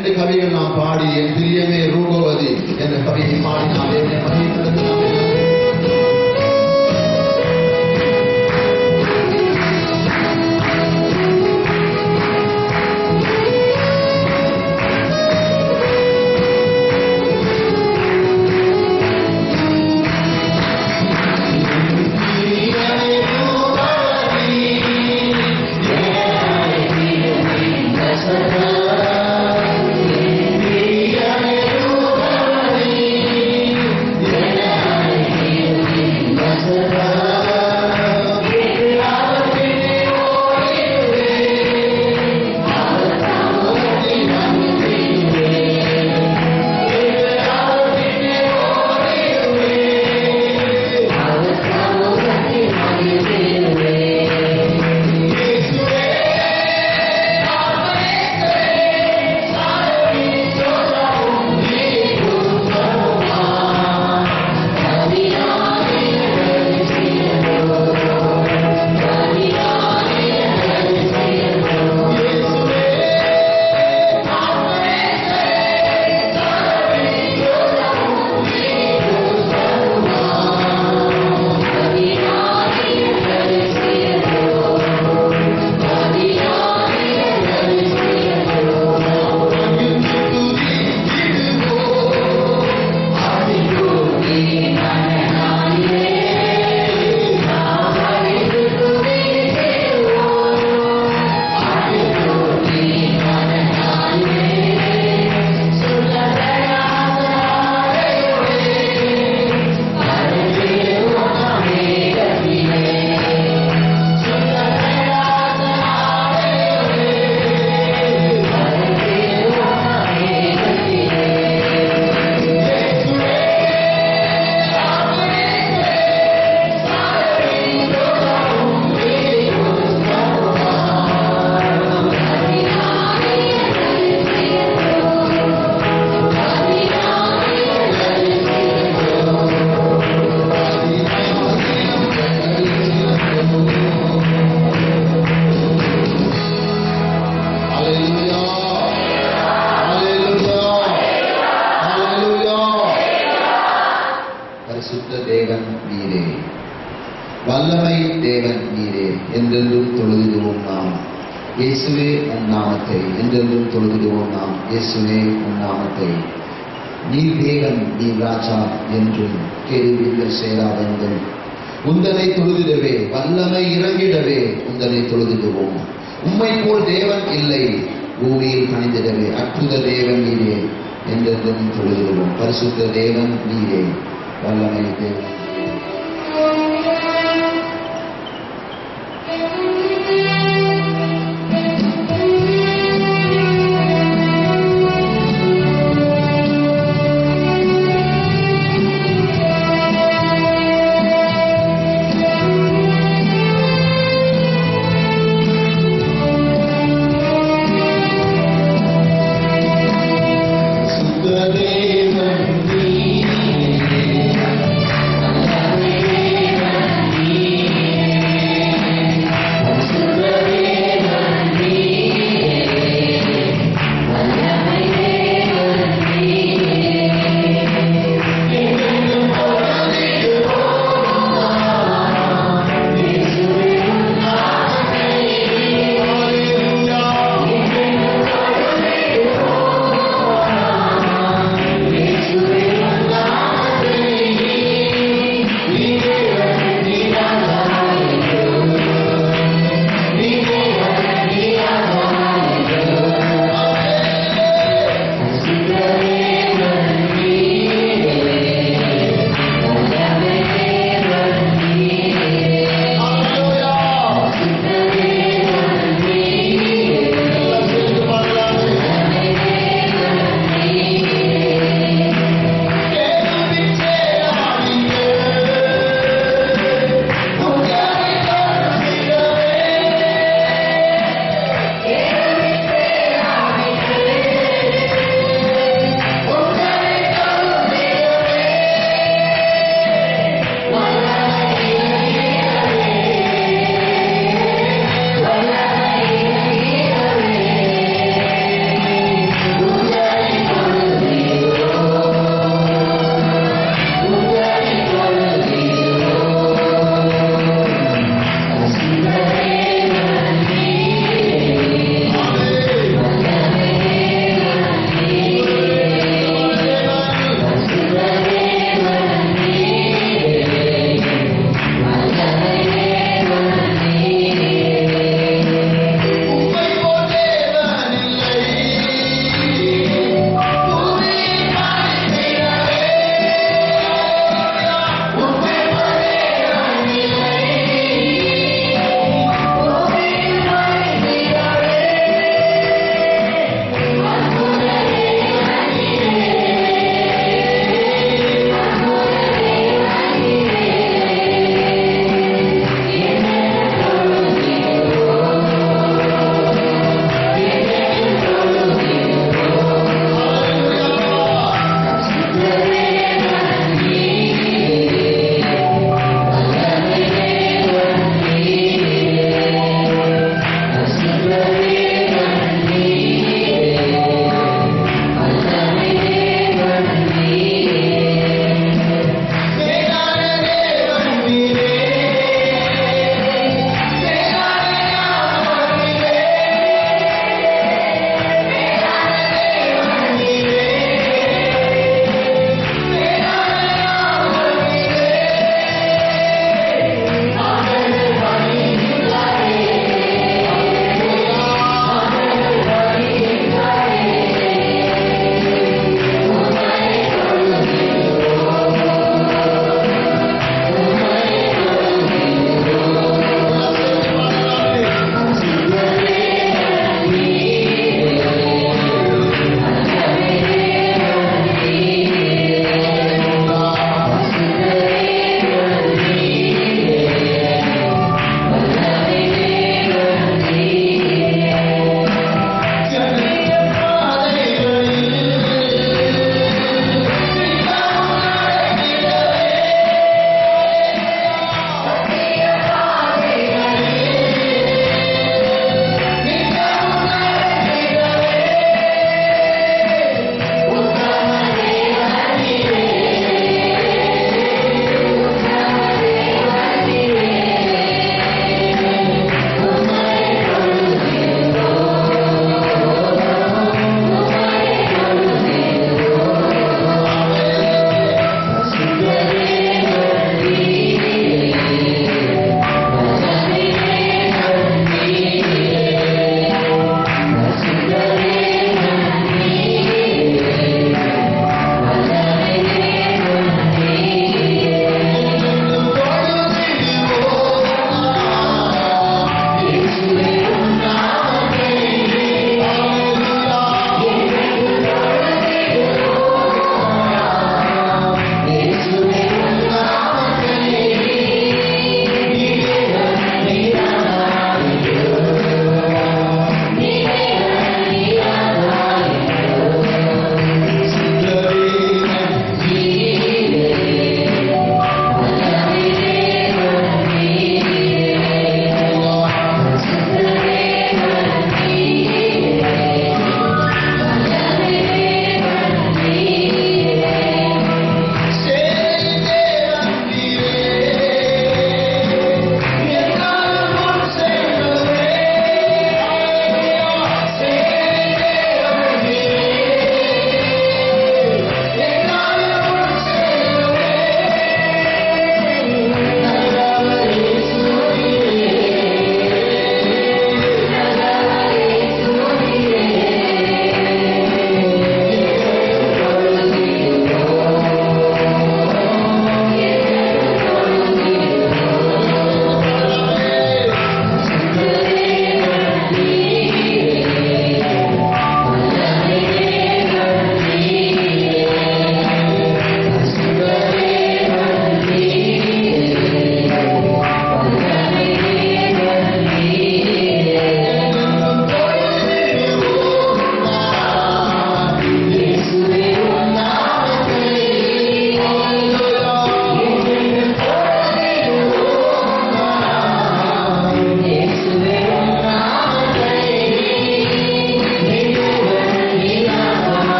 2 கவிகள் நாம் பாடி என் பிரியமே ரூபவதி என்ற கவியை பாடி நாம் தேவனை மகிமைப்படுத்தலாம். பரிசுத்த தேவன் நீரே, வல்லமை தேவன் நீரே, என்றென்றும் தொழுதிடுவோம் நாம் இயேசுவே உம் நாமத்தை. என்றென்றும் தொழுதிடுவோம் நாம் இயேசுவே உம் நாமத்தை. நீர் தேவன், நீர் ராஜா என்றும் கேள்விகள் சேராதென்றும் உந்தனை தொழுதிடவே, வல்லமை இறங்கிடவே உந்தனை தொழுதிடுவோம். உம்மை போல் தேவன் இல்லை பூமியில் கணிந்திடவே, அற்புத தேவன் நீரே, என்றென்றும் தொழுதிடுவோம். பரிசுத்த தேவன் நீரே, வல்லமை தேவன். Devan,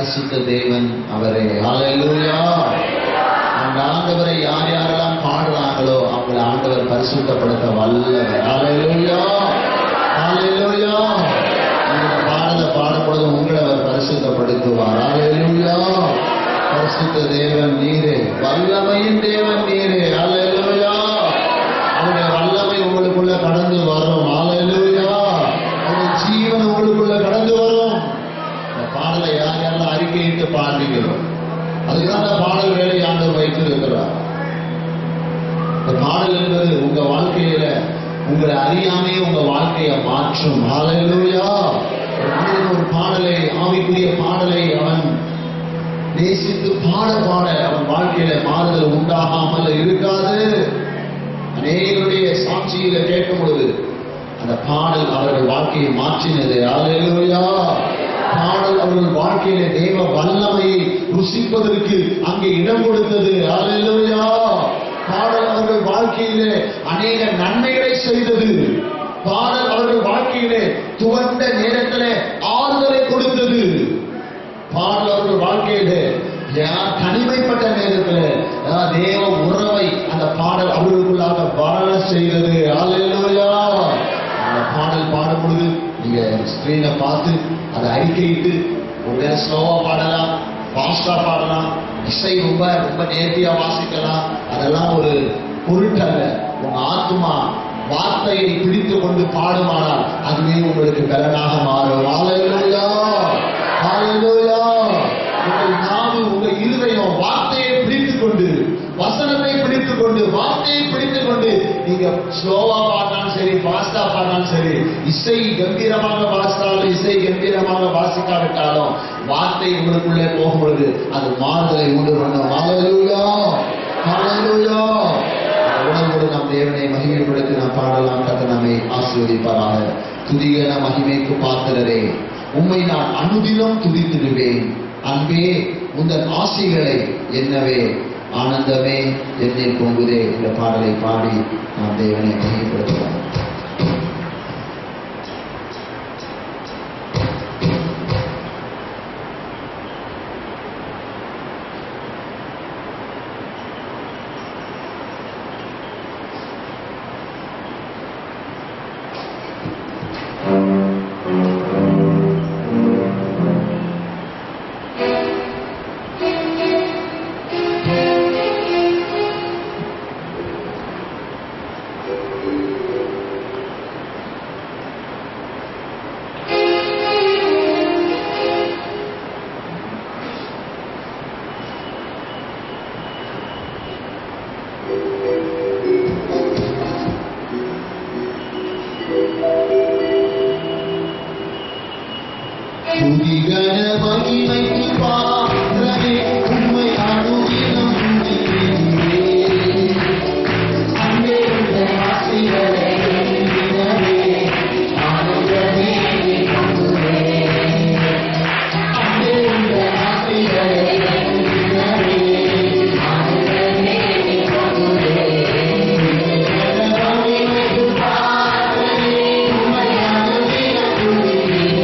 பரிசுத்த தேவன் அவரே. ஹல்லேலூயா. அந்த ஆண்டவரை யார் யாரெல்லாம் பாடுறாங்களோ அவங்களை ஆண்டவர் பரிசுத்தப்படுத்த வல்லவர். ஹல்லேலூயா, ஹல்லேலூயா. இந்த பாடலை பாடப்பொழுது உங்களை அவர் பரிசுத்தப்படுத்துவார். ஹல்லேலூயா. பரிசுத்த தேவன் நீரே, வல்லமையின் தேவன் நீரே. ஹல்லேலூயா. அவருடைய வல்லமை உங்களுக்குள்ள கடந்து வரும். ஹல்லேலூயா. அவருடைய ஜீவன் உங்களுக்குள்ள கடந்து வரும். இந்த பாடலை யார் யாரெல்லாம் அறிக்கையிட்டு பாடுறீங்களோ அதுக்கான பாடல் வேலை ஆண்டவர் வைத்திருக்கிறார். இந்த பாடல் என்பது உங்க வாழ்க்கையில உங்களை அறியாமே உங்க வாழ்க்கையை மாற்றும். ஹல்லேலூயா. ஒரு பாடலை, ஆவிக்குரிய பாடலை அவன் நேசித்து பாட பாட அவன் வாழ்க்கையில மாறுதல் உண்டாகாமல் இருக்காது. அநேகருடைய சாட்சியில கேட்கும் பொழுது அந்த பாடல் அவர்கள் வாழ்க்கையை மாற்றினது. ஹல்லேலூயா. பாடல் அவர்கள் வாழ்க்கையில தேவ வல்லமையை ருசிப்பதற்கு அங்கே இடம் கொடுத்தது. ஹல்லேலூயா. பாடல் அவர்கள் வாழ்க்கையிலே அநேக நன்மைகளை செய்தது. பாடல் அவர்கள் வாழ்க்கையிலே துவண்ட நேரத்திலே ஆறுதலை கொடுத்தது. பாடல் அவர்கள் வாழ்க்கையிலே தனிமைப்பட்ட நேரத்தில் தேவ உறவை அந்த பாடல் அவர்களுக்குள்ளாக வர செய்தது. ஹல்லேலூயா. அந்த பாடல் பாடும் பொழுது நீங்க ஸ்கிரீனை பார்த்து அதை அறிக்கையிட்டு ஒருவேளை ஸ்லோவா பாடலாம், ஃபாஸ்டா பாடலாம், இசை ரொம்ப ரொம்ப நேர்த்தியா வாசிக்கலாம். அதெல்லாம் ஒரு பொருட்டல்ல. உங்க ஆத்மா வார்த்தையை பிடித்து கொண்டு பாடுமானால் அதுவே உங்களுக்கு பலனாக மாறும். ஹல்லேலூயா, ஹல்லேலூயா. உங்கள் நாவு, உங்க இருதயம் வார்த்தையை பிடித்துக் கொண்டு, வசனத்தை பிடித்துக் கொண்டு, வார்த்தையை பிடித்துக் கொண்டு நீங்க ஸ்லோவா பாடினாலும் சரி, ஃபாஸ்டா பாடினாலும் சரி, இசை கம்பீரமாக வாசித்தாலும் இசை கம்பீரமாக வாசிக்காவிட்டாலும் வார்த்தை உங்களுக்குள்ளே போகும் பொழுது அது மாறுதலை உண்டு பண்ணும். ஹல்லேலூயா, ஹல்லேலூயா. உணர்வோடு நாம் தேவனை மகிமைப்படுத்தி நாம் பாடலாம். கர்த்தர் நம்மை ஆசீர்வதிப்பாராக. துதிகன மகிமைக்கு பாத்திரரே, உம்மை நான் அனுதினம் துதித்திடுவேன். அன்பே உந்தன் ஆசைகளை என்னவே, ஆனந்தமே என்னை பொங்குதே. இந்த பாடலை பாடி நாம் தேவனை மகிமைப்படுத்தலாம். துதிகன மகிமைக்கு பாத்திரரே, உம்மை அனுதினம் துதிக்கிறேன். அன்பே உந்தன் ஆசைகளை என்னவே, ஆனந்தமே என்னை பொங்குதே. அன்பே உந்தன் ஆசைகளை என்னவே, ஆனந்தமே என்னை பொங்குதே. துதிகன மகிமைக்கு பாத்திரரே, உம்மை அனுதினம் துதிக்கிறேன்.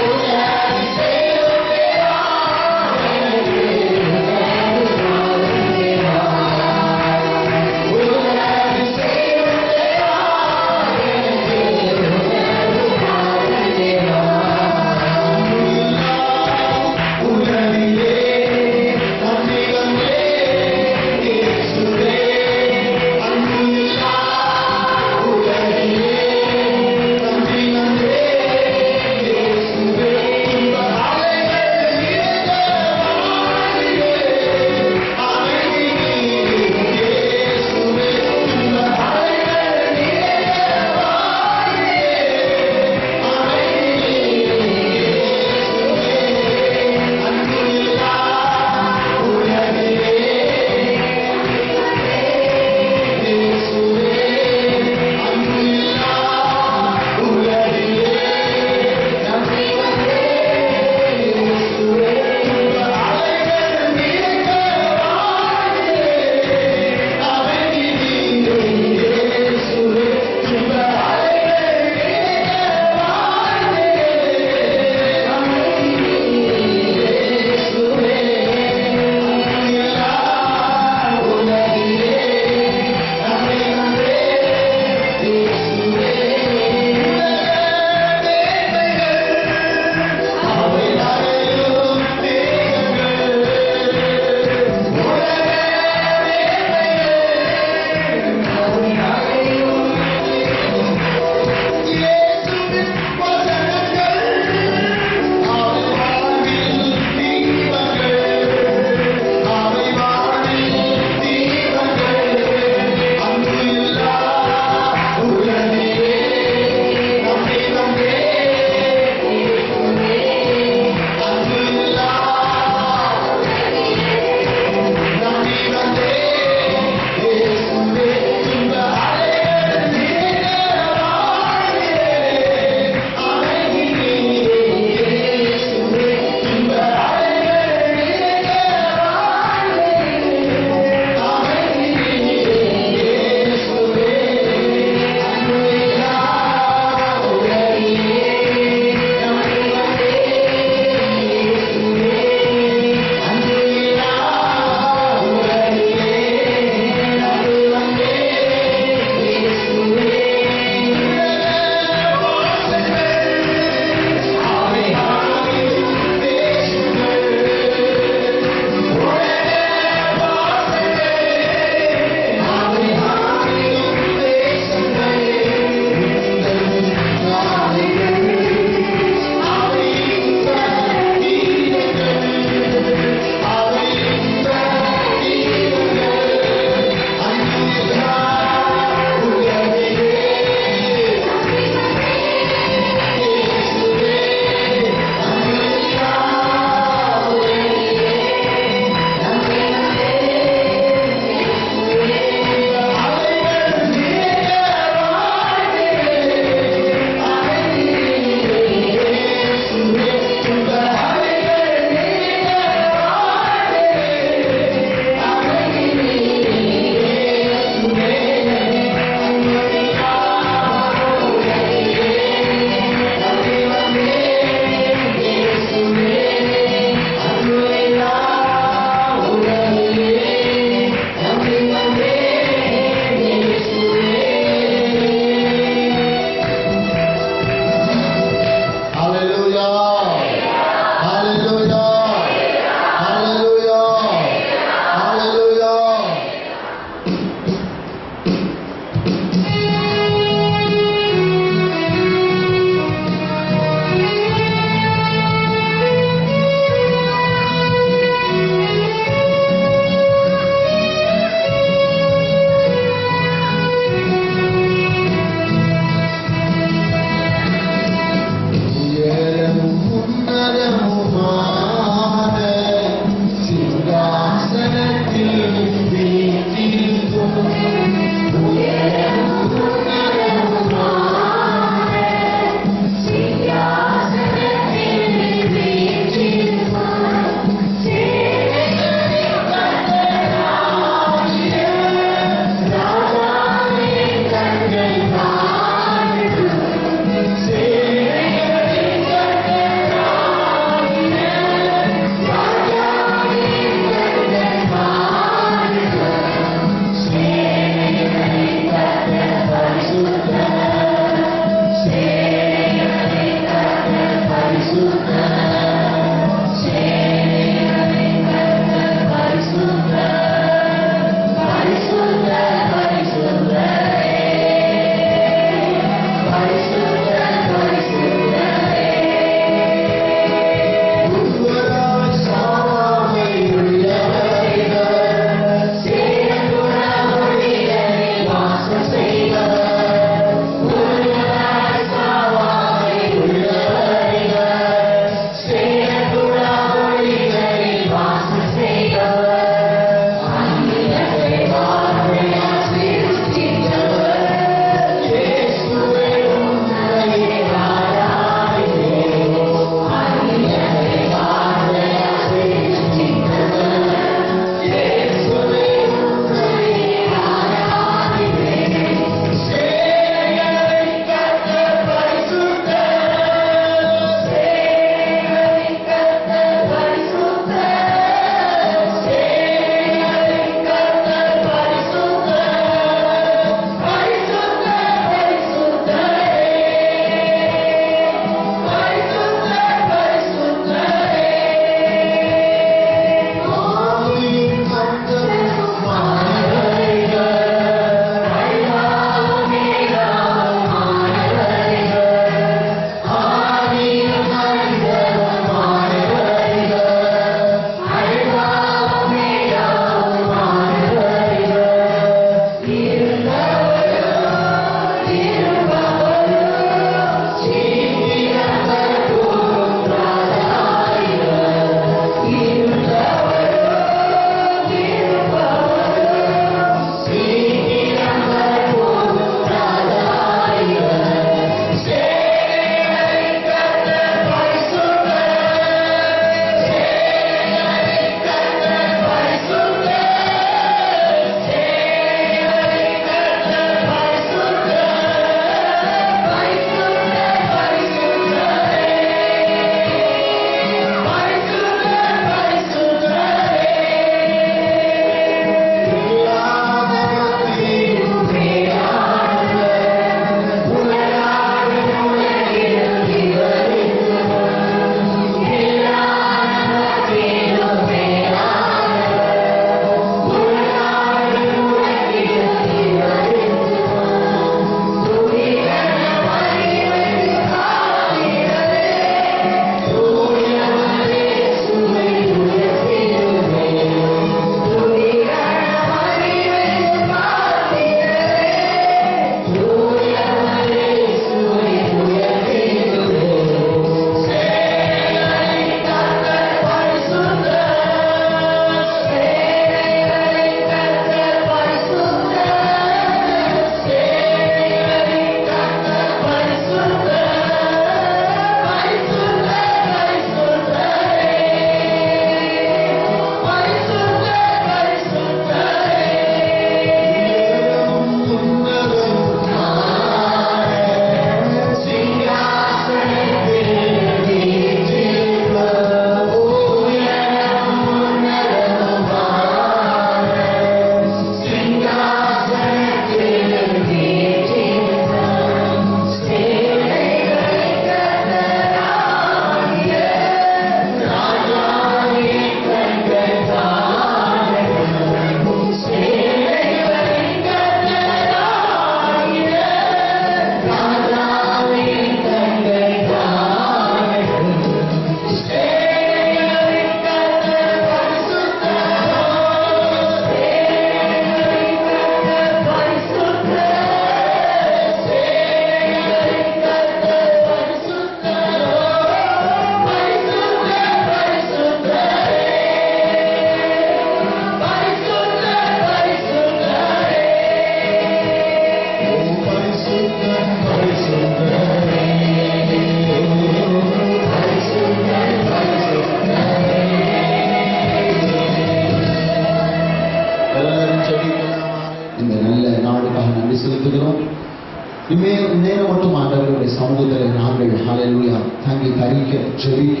நேரம் மட்டும் ஆண்டவருடைய சமூகத்தில் நாங்கள் ஹல்லேலூயா தாங்கி தரிக்க ஜெபிக்க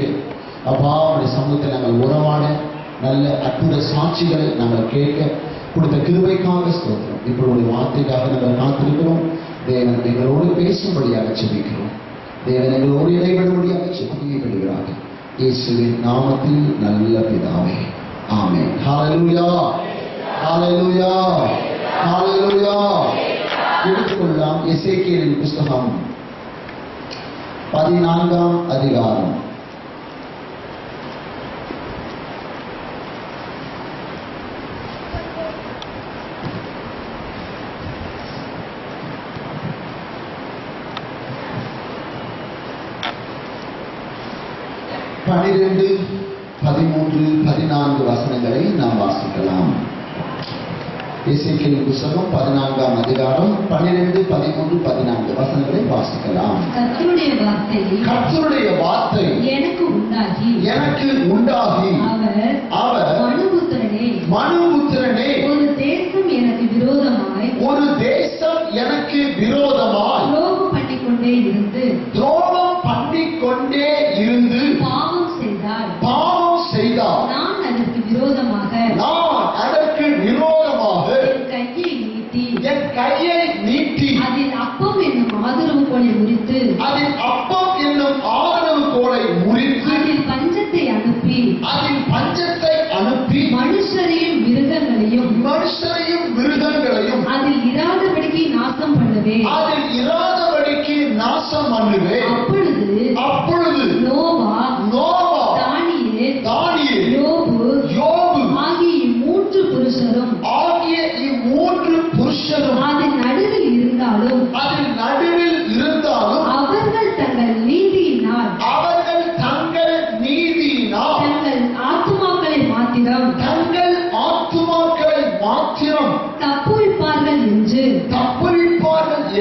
அப்பா உடைய சமூகத்தில் நாங்கள் உறவாட நல்ல அற்புத சாட்சிகளை நாங்கள் கேட்க கொடுத்த கிருபைக்காக ஸ்தோத்திரம். இப்பொழுது வார்த்தைக்காக நாங்கள் காத்திருக்கிறோம். தேவன் எங்களோடு பேசும்படியாக ஜெபிக்கிறோம். தேவன் எங்களோடு இடைபடும்படியாக ஜெபிக்கப்படுகிறார்கள். இயேசுவின் நாமத்தில் நல்ல பிதாவே, ஆமென். ஹல்லேலூயா, ஹல்லேலூயா, ஹல்லேலூயா. எடுத்துக்கொள்ளலாம் எசேக்கியேலின் புஸ்தகம் 14ஆம் அதிகாரம். பன்னிரண்டு, 13, 14 வசனங்களை நாம் வாசிக்கலாம். எசேக்கியேலின் புஸ்தகம் 14ஆம் அதிகாரம் 12, 13, 14 வசனங்களை வாசிக்கலாம். கர்த்தருடைய வார்த்தை எனக்கு உண்டாகி அவர் மனுபுத்திரனே ஒரு தேசம் எனக்கு விரோதமாய் துரோகம் பண்ணிக்கொண்டே இருந்து பாவம் செய்தார். நான் அதற்கு விரோதமாக என் கையை நீட்டி அதில் அப்பம் என்னும் ஆதரவு கோலை முறித்து அதில் பஞ்சத்தை அனுப்பி மனுஷரையும் மிருகங்களையும் அதில் இராதபடிக்கு நாசம் பண்ணுவேன். அப்பொழுது நோவா, தானியேல், யோபு ஆகிய இம்மூன்று புருஷரும் அதன் நடுவில் இருந்தாலும் அவர்கள் தங்கள் நீதியினால் தங்கள் ஆத்துமாக்களை மாத்திரம் தப்புவிப்பார்கள்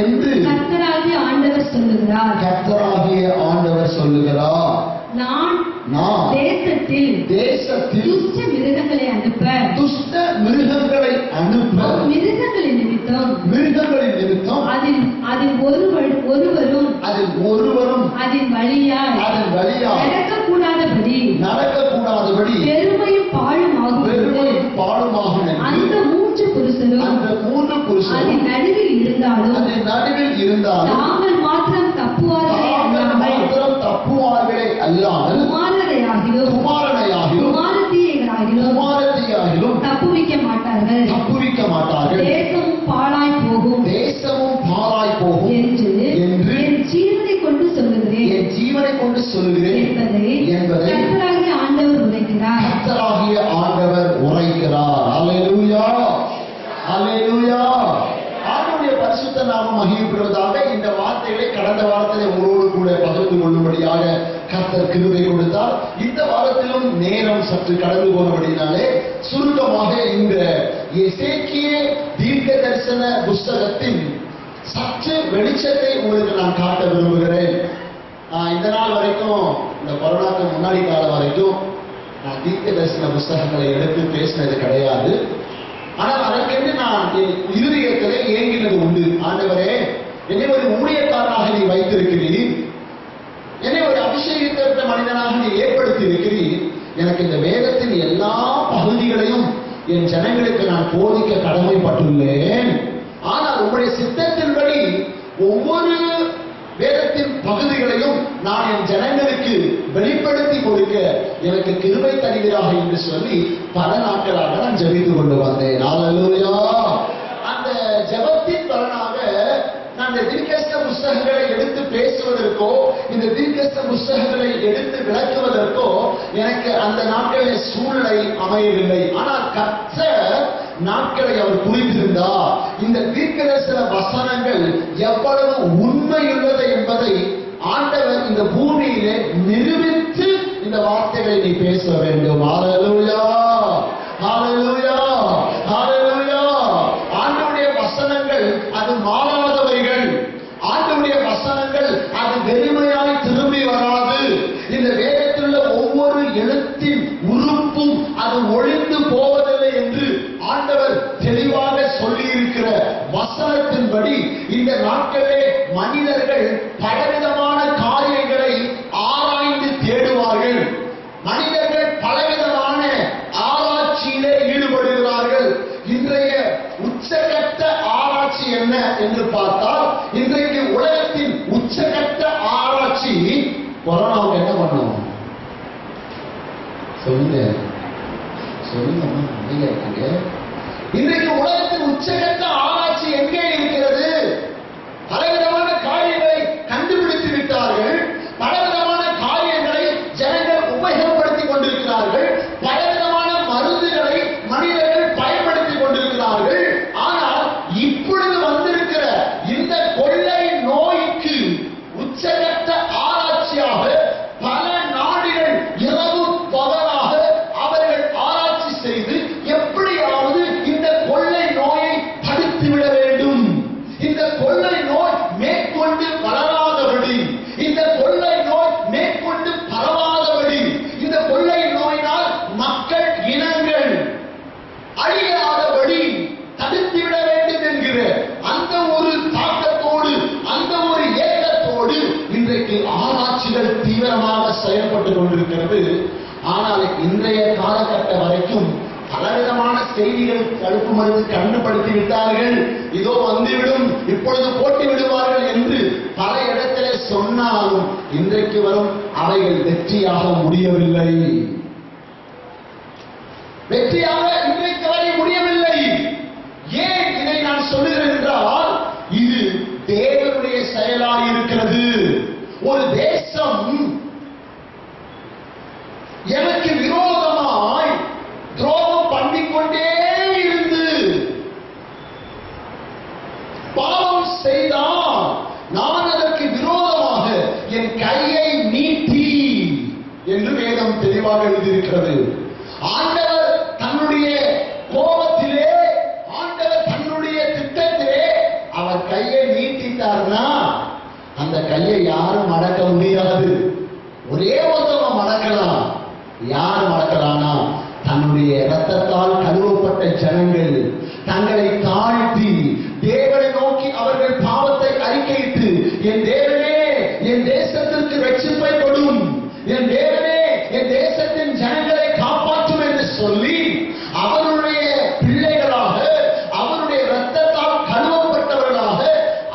என்று கர்த்தராகிய ஆண்டவர் சொல்லுகிறார். நான் தேசத்தில் துஷ்ட மிருகங்களை அனுப்ப மிருகங்களின் நிமித்தம் அதில் ஒருவரும் அதன் வழியாய் நடக்கக்கூடாதபடி பெருமையும் பாழுமாகும். அந்த மூன்று புருஷரும் அதன் நடுவில் இருந்தாலும் தாங்கள் மாத்திரம் தப்புவார்களே அல்லாமல் குமாரனையாகிலும் தப்புவிக்க மாட்டார்கள். தேசமும் பாழாய் போகும் என்று என் ஜீவனை கொண்டு சொல்லுகிறேன் என்பதை கர்த்தராகிய ஆண்டவர் உரைக்கிறார். அல்லேலூயா, அல்லேலூயா. ஆண்டவருடைய பரிசுத்த நாமம் மகிமைப்படுவதாக. இந்த வார்த்தைகளை கடந்த வாரத்திலே உங்களோடு கூட பகிர்ந்து கொள்ளும்படியாக கர்த்தர் கிருபை கொடுத்தார். இந்த வாரத்திலும் நேரம் சற்று கடந்து போனபடினாலே சுருக்கமாக இந்த எசேக்கியேல் தீர்க்க தரிசன புஸ்தகத்தின் சற்று வெளிச்சத்தை உங்களுக்கு நான் காட்ட விரும்புகிறேன். இந்த நாள் வரைக்கும், இந்த கொரோனாக்கு முன்னாடி காலம் வரைக்கும் நான் தீர்க்க தரிசன புஸ்தகங்களை எடுத்து பேசினது கிடையாது. ஆனால் அதற்கென்று நான் இருதயத்திலே ஏங்கினது உண்டு. ஆண்டவரே, என்னை ஒரு ஊழியக்காரனாக நீ வைத்திருக்கிறீர், என்னை ஒரு அபிஷேகித்த மனிதனாக நீ ஏற்படுத்தி இருக்கிறீர். எனக்கு இந்த வேதத்தின் எல்லா பகுதிகளையும் என் ஜனங்களுக்கு நான் போதிக்க கடமைப்பட்டுள்ளேன். ஆனால் உங்களுடைய சித்தத்தின்படி ஒவ்வொரு வேதத்தின் பகுதிகளையும் நான் என் ஜனங்களுக்கு வெளிப்படுத்தி கொடுக்க எனக்கு கிருபை தருகிறாக என்று சொல்லி பல நாட்களாக நான் ஜெபித்து கொண்டு வந்தேன். அல்லேலூயா. அந்த ஜெபத்தின் பலனாக நான் இந்த தீர்க்கதரிசன புஸ்தகங்களை எடுத்து பேசுவதற்கோ இந்த தீர்க்கதரிசன புஸ்தகங்களை எடுத்து விளக்குவதற்கோ எனக்கு அந்த நாட்களில் சூழ்நிலை அமையவில்லை. ஆனால் கர்த்தர் நாட்களை அவர் குறித்திருந்தார். இந்த தீர்க்கதரிசன வசனங்கள் எவ்வளவு உண்மையுள்ளது என்பதை ஆண்டவர் இந்த பூமியிலே நிரூபித்து இந்த வார்த்தைகளை நீ பேச வேண்டும். ஹல்லேலூயா, ஹல்லேலூயா, ஹல்லேலூயா. ஆண்டவருடைய வசனங்கள் அது மாறாதவைகள். ஆண்டவருடைய வசனங்கள் அது வெறுமையாய் திரும்பி வராது. இந்த வேதத்தில் உள்ள ஒவ்வொரு எழுத்தின் உறுப்பும் அது ஒழிந்து போவதில்லை என்று ஆண்டவர் தெளிவாக சொல்லி இருக்கிற வசனத்தின்படி இந்த நாட்களே மனித என்று பார்த்தால், இன்றைக்கு உலகத்தின் உச்சகட்ட ஆராய்ச்சி கொரோனாவுக்கு என்ன பண்ணும்? சொல்லுங்க சொல்லுங்க. இன்றைக்கு உலகத்தின் உச்சகட்ட ஆராய்ச்சி எங்கே இருக்கிறது? பலவிதமான காரியங்களை கண்டுபிடித்து விட்டார்கள். பலவிதமான காரியங்களை ஜனங்கள் உபயோகப்படுத்திக் கொண்டிருக்கிறார்கள். பலவிதமான மருந்துகளை மனிதர்கள் பயன்படுத்திக் கொண்டிருக்கிறார்கள். ஆனால் இப்பொழுது வந்திருக்கிற இந்த கொள்ளை நோய்க்கு உச்சகட்ட ஆராய்ச்சியாக பல நாடுகள் இரவு பகலாக அவர்கள் ஆராய்ச்சி செய்து எப்படியாவது இந்த கொள்ளை நோயை தடுத்துவிட வேண்டும், இந்த கொள்ளை நோய் மேற்கொண்டு வளராதபடி, இந்த கொள்ளை நோய் மேற்கொண்டு பரவாதபடி, இந்த கொள்ளை நோயினால் மக்கள் இனங்கள் அழியாதபடி தடுத்துவிட வேண்டும் என்கிற அந்த ஒரு தாக்கத்தோடு, அந்த ஒரு ஏக்கத்தோடு இன்றைக்கு ஆராய்ச்சிகள் தீவிரமாக செயல்பட்டுக் கொண்டிருக்கிறது. ஆனால் இன்றைய காலகட்ட வரைக்கும் பலவிதமான செய்திகள் தடுப்பு மருந்து கண்டுபடுத்தி விட்டார்கள். இதோ வந்துவிடும், இப்பொழுது போட்டு விடுவார்கள் என்று பல இடத்திலே சொன்னாலும் இன்றைக்கு வரும் அவைகள் வெற்றியாக முடியவில்லை. வெற்றியாக இன்றைக்கு வரை முடியவில்லை. ஏன் இதை நான் சொல்லுகிறேன் என்றால், இது தேவனுடைய செயலாக இருக்கிறது. ஒரு தேசம் எனக்கு விரோதமாய் துரோகம் பண்ணிக்கொண்டே இருந்து பாவம் செய்தால் நான் அதற்கு விரோதமாக என் கையை நீட்டி என்று வேதம் தெளிவாக எழுதியிருக்கிறது. ஆண்டவர் தன்னுடைய கோபத்திலே, ஆண்டவர் தன்னுடைய திட்டத்திலே அவர் கையை நீட்டிட்டார்னா அந்த கையை யாரும் அடக்க முடியாது. ஒரே ஒருத்தவங்க மடக்கலாம். யார் மடக்கலானா, தன்னுடைய இரத்தத்தால் கழுவப்பட்ட ஜனங்கள் தங்களை தாழ்த்தி தேவனை நோக்கி அவர்கள் பாவத்தை அறிக்கையிட்டு, என் தேவனே என் தேசத்திற்கு ரட்சிப்பை கொடும், என் தேவனே என் தேசத்தின் ஜனங்களை காப்பாற்றும் என்று சொல்லி அவருடைய பிள்ளைகளாக, அவருடைய இரத்தத்தால் கழுவப்பட்டவர்களாக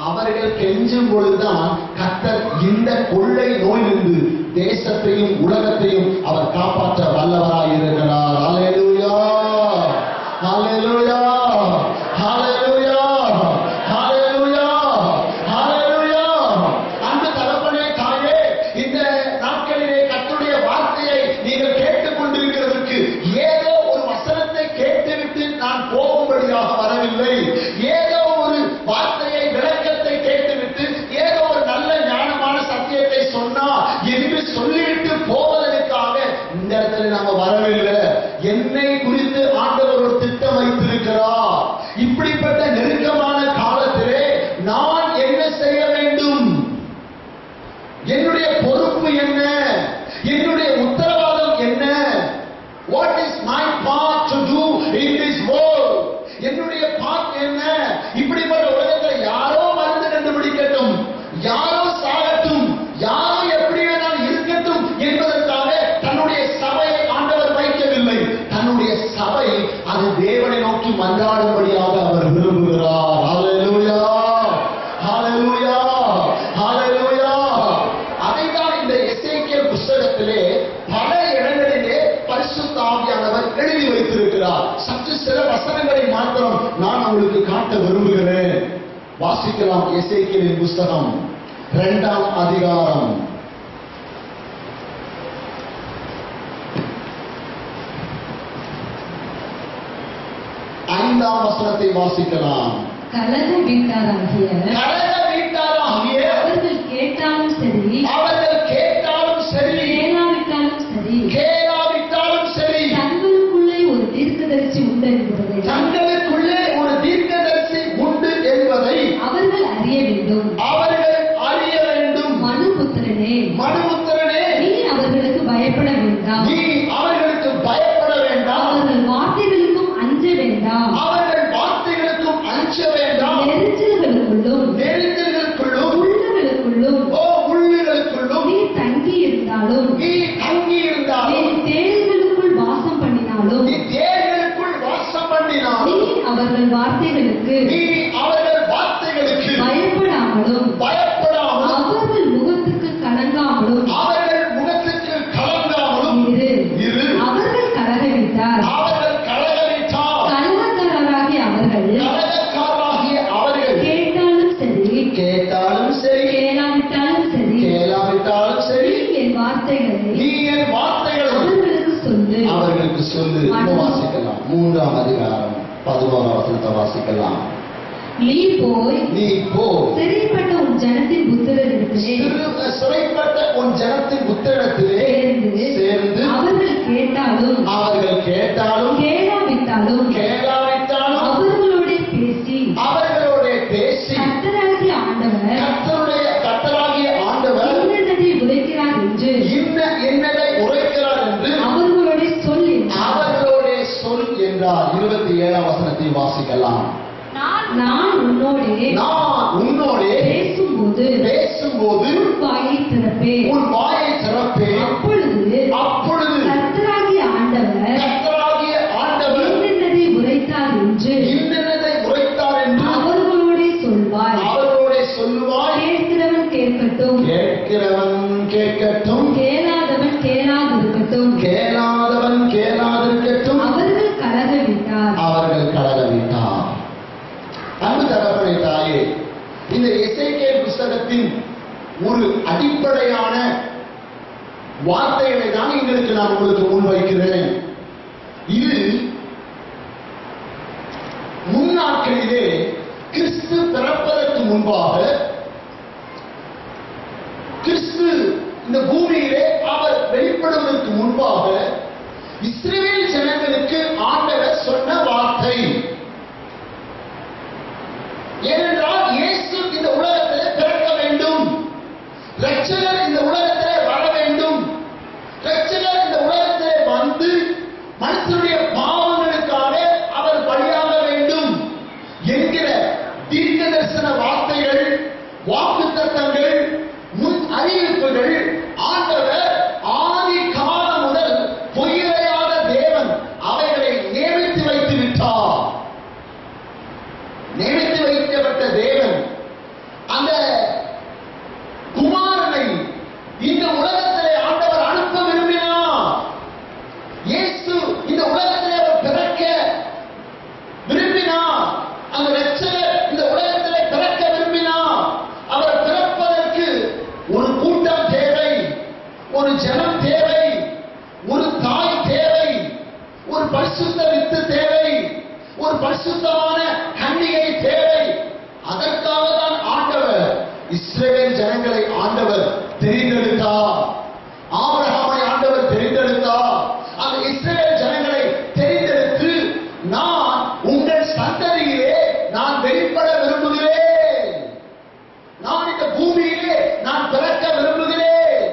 அவர்கள் கெஞ்சும் பொழுதுதான் கர்த்தர் இந்த கொள்ளை நோயிலிருந்து தேசத்தையும் உலகத்தையும் அவர் காப்பாற்ற வல்லவராய் இருக்கிறார். ஹல்லேலூயா, ஹல்லேலூயா, ஹல்லேலூயா, ஹல்லேலூயா, ஹல்லேலூயா. அன்பு தகப்பனே, தாயே, இந்த நாட்களிலே கர்த்தருடைய வார்த்தையை நீங்கள் கேட்டுக் கொண்டிருக்கிறதற்கு ஏதோ ஒரு வசனத்தை கேட்டுவிட்டு நான் போகும்படியாக வரவில்லை. ஏதோ ஒரு வார்த்தையை, விளக்கத்தை கேட்டுவிட்டு ஏதோ ஒரு நல்ல ஞானமான சத்தியத்தை சொன்னா என்று சொல்லிவிட்டு போவதற்காக இந்த இடத்துல நாம வரவில்லை. என்னை குறித்து ஆண்டவர் ஒரு திட்டம் வைத்திருக்கிறார். இப்படிப்பட்ட நெருக்கமான காலத்திலே நான் என்ன செய்ய வேண்டும்? என்னுடைய பொறுப்பு என்ன? என்னுடைய உத்தரவாதம் என்ன? What is my part to do in this world? என்னுடைய part என்ன? இப்படிப்பட்ட உலகத்தில் யாரோ மருந்து கண்டுபிடிக்கட்டும், யாரோ சாகட்டும், யாரோ எப்படி வேணாலும் இருக்கட்டும் என்பதற்காக தன்னுடைய சபையை ஆண்டவர் வைக்கவில்லை. தன்னுடைய சபை அது தேவனை நோக்கி மன்றாடும்படியாக அவர் விரும்புகிறார். ஹல்லேலூயா, ஹல்லேலூயா, ஹல்லேலூயா. அதைத்தான் இந்த எசேக்கியேல் புத்தகத்திலே பல இடங்களிலே பரிசுத்த ஆவியானவர் எழுதி வைத்திருக்கிறார். சற்று சில வசனங்களை மாத்திரம் நான் உங்களுக்கு காட்ட விரும்புகிறேன். வாசிக்கலாம். எசேக்கியேலின் புத்தகம் 2ஆம் அதிகாரம் 5ஆம் வசனத்தை வாசிக்கலாம். கலக வீட்டாராகிய அவர்கள் கேட்டாலும் சரி, கேளாவிட்டாலும் சரி, தங்களுக்குள்ளே ஒரு தீர்க்கதரிசி உண்டு என்பதை அவர்கள் அறிய வேண்டும். மனுபுத்திரனே, நீ அவர்களுக்கு பயப்பட வேண்டாம். அவர்கள் வார்த்தைகளுக்கும் அஞ்ச வேண்டாம். நெரிச்சல்களுக்குள்ளும் முள்ளுகளுக்குள்ளும் நீ தங்கி இருந்தாலும், நீ தேள்களுக்குள் வாசம் பண்ணினாலும், நீ அவர்கள் வார்த்தைகளுக்கு பயப்படாமலும் அவர்கள் முகத்துக்கு கலங்காமலும் இரு. அவர்கள் கலகவிட்டார். கலகக்காரராகிய அவர்கள் கேட்டாலும் சரி கேளாவிட்டாலும் சரி நீ என் வார்த்தைகளை அவர்களுக்கு சொல்லு. வாசிக்கலாம். 3ஆம் அதிகாரம் 11ஆம் வசனத்தை வாசிக்கலாம். நீ போய் சிறைப்பட்ட உன் ஜனத்தின் புத்திரத்திலே சேர்ந்து அவர்கள் கேட்டாலும் கேளாவிட்டாலும் அவர்களோட பேசி கர்த்தராகிய ஆண்டவர் என்னதை உரைக்கிறார் என்று அவர்களோட சொல் என்றார். 27ஆம் வசனத்தை வாசிக்கலாம். நான் உன்னோடே பேசும்போது உன் வாயை திறப்பேன். அப்பொழுது கர்த்தராகிய ஆண்டவர் என்னதை உரைத்தார் என்று அவர்களோட சொல்வாய். கேட்கிறவன் கேட்கட்டும் கேளாதவன் கேளாதிருக்கட்டும். அவர்கள் கலகவிட்டார். அன்பு தகப்பனே, தாயே, இந்த எசேக்கியேல் புஸ்தகத்தின் ஒரு அடிப்படையான வார்த்தைகளை தான் எங்களுக்கு நான் உங்களுக்கு முன்வைக்கிறேன். இது முன்னாட்களிலே கிறிஸ்து பிறப்பதற்கு முன்பாக, கிறிஸ்து இந்த பூமியிலே அவர் வெளிப்படுவதற்கு முன்பாக இஸ்ரவேல் ஜனங்களுக்கு ஆண்டவர் சொன்ன வார்த்தை. ஏனென்றால் இயேசு இந்த உலகத்திலே பிறக்க வேண்டும், இரட்சகர் இந்த உலகத்திலே வர வேண்டும், இரட்சகர் இந்த உலகத்திலே வந்து மனுஷனுடைய பாவங்களுக்காக அவர் பலியாக வேண்டும் என்கிற தீர்க்க தரிசன வார்த்தைகள், வாக்குத்தத்தங்கள், முன் அறிவிப்புகள் ஆண்டவர் ஆதி காலம் முதல் பொய்யறையாத தேவன் அவைகளை நியமித்து வைத்து விட்டார். நியமித்து வைக்கப்பட்ட தேவன் அந்த குமாரனை இந்த உலகத்திலே ஆண்டவர் அனுப்ப விரும்பினார். இயேசு இந்த உலகத்திலே அவர் பிறக்க விரும்பினார். அந்த இரட்சகர் இந்த உலகத்திலே பிறக்க விரும்பினார். அவர் பிறப்பதற்கு ஒரு கூட்டம் தேவை, ஒரு ஜனம் தேவை, ஒரு தாய் தேவை, ஒரு பரிசுத்த வித்து தேவை, ஒரு பரிசுத்தமான கன்னிகை தேவை. அதற்காக தான் ஆண்டவர் இஸ்ரவேல் ஜனங்களை ஆண்டவர் தெரிந்தெடுத்தார். ஆபிரகாமை ஆண்டவர் தெரிந்தெடுத்தார். அந்த இஸ்ரவேல் ஜனங்களை தெரிந்தெடுத்து, நான் உங்கள் சந்ததியிலே நான் வெளிப்பட விரும்புகிறேன், நான் இந்த பூமியிலே நான் பிறக்க விரும்புகிறேன்,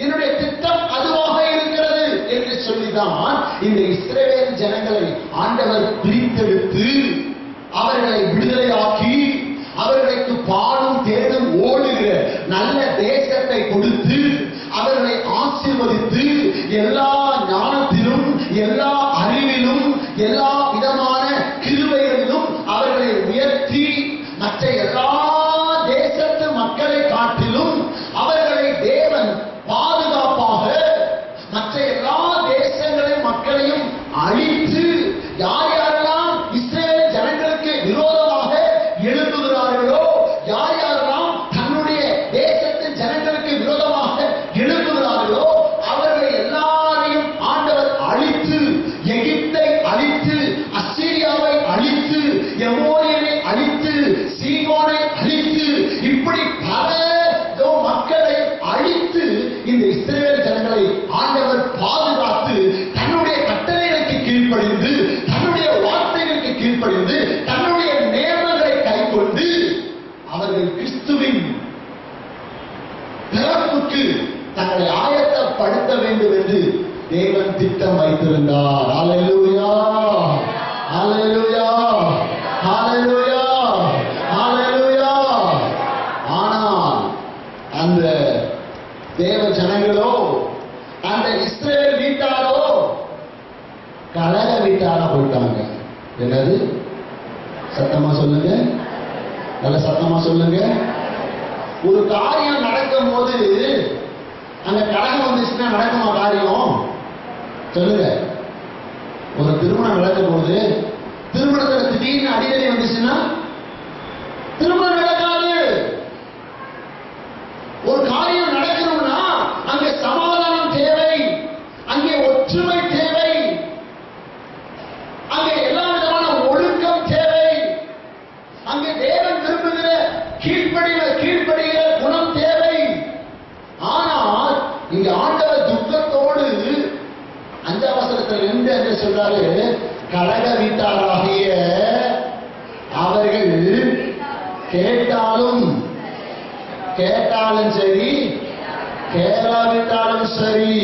என்னுடைய திட்டம் அதுவாக இருக்கிறது என்று சொல்லிதான் இந்த இஸ்ரவேல் ஜனங்களை ஆண்டவர் பிரித்தெடுத்து அவர்களை விடுதலையாக்கி அவர்களுக்கு பாலும் தேனும் ஓடுகிற நல்ல தேசத்தை கொடுத்து அவர்களை ஆசீர்வதித்து எல்லா ஞானத்திலும் எல்லா அறிவிலும் எல்லா விதமான கிருபைகளிலும் அவர்களை உயர்த்தி மற்ற எல்லா தேசத்து மக்களை காட்டிலும் அவர்களை தேவன் பாதுகாப்பாக மற்ற எல்லா தேசங்களின் மக்களையும் அழித்து, யார் யாரெல்லாம் இஸ்ரவேல் ஜனங்களுக்கு விரோதமாக எழுப்புகிறார்களோ, யார் யாரெல்லாம் தன்னுடைய தேசத்தின் ஜனங்களுக்கு விரோதமாக எழுப்புகிறார்களோ அவர்களை எல்லாரையும் ஆண்டவர் அழித்து, எகிப்தை அழித்து, அசீரியாவை அழித்து, எமோரியனை அழித்து, சீகோனை அழித்து, இப்படி பல மக்களை அழித்து இந்த இஸ்ரவேல் ஜனங்களை ஆண்டவர் பாதுகாத்து தன்னுடைய கட்டளைகளுக்கு கீழ்ப்படிந்து, தன்னுடைய வார்த்தைகளுக்கு கீழ்ப்படிந்து, தன்னுடைய நேர்மைகளை கைக்கொண்டு அவர்கள் கிறிஸ்துவின் பிறப்புக்கு தங்களை ஆயத்தப்படுத்த வேண்டும் என்று தேவன் திட்டம் வைத்திருந்தார். ஹல்லேலூயா, ஹல்லேலூயா, ஹல்லேலூயா, ஹல்லேலூயா. ஆனால் அந்த தேவ ஜனங்களோ, அந்த இஸ்ரவேல் வீட்டாரோ கலக வீட்டாரா போயிட்டாங்க. என்னது? சத்தமா சொல்லுங்க, நல்ல சத்தமா சொல்லுங்க. ஒரு காரியம் நடக்கும் போது அங்க கலகம் வந்துச்சுன்னா நடக்குமா காரியம்? சொல்லுங்க. ஒரு திருமணம் நடக்கும் போது திருமணத்துல திடீர்னு அடிக்கடி வந்துச்சுன்னா திருமணம் நடக்காது. ஒரு காரியம் நடக்கணும்னா அங்கே சமாதானம் தேவை, அங்கே ஒற்றுமை தேவை, அங்கே எல்லா விதமான ஒழுக்கம் தேவை, அங்கே தேவன் விரும்புகிற கீழ்ப்படுகிற குணம் தேவை. ஆனால் இங்க ஆண்டவர் துக்கத்தோடு 5ஆம் வசனத்தில் என்ன சொல்றாரு? கலக வீட்டாராகிய அவர்கள் கேட்டாலும் சரி கேளாவிட்டாலும் சரி.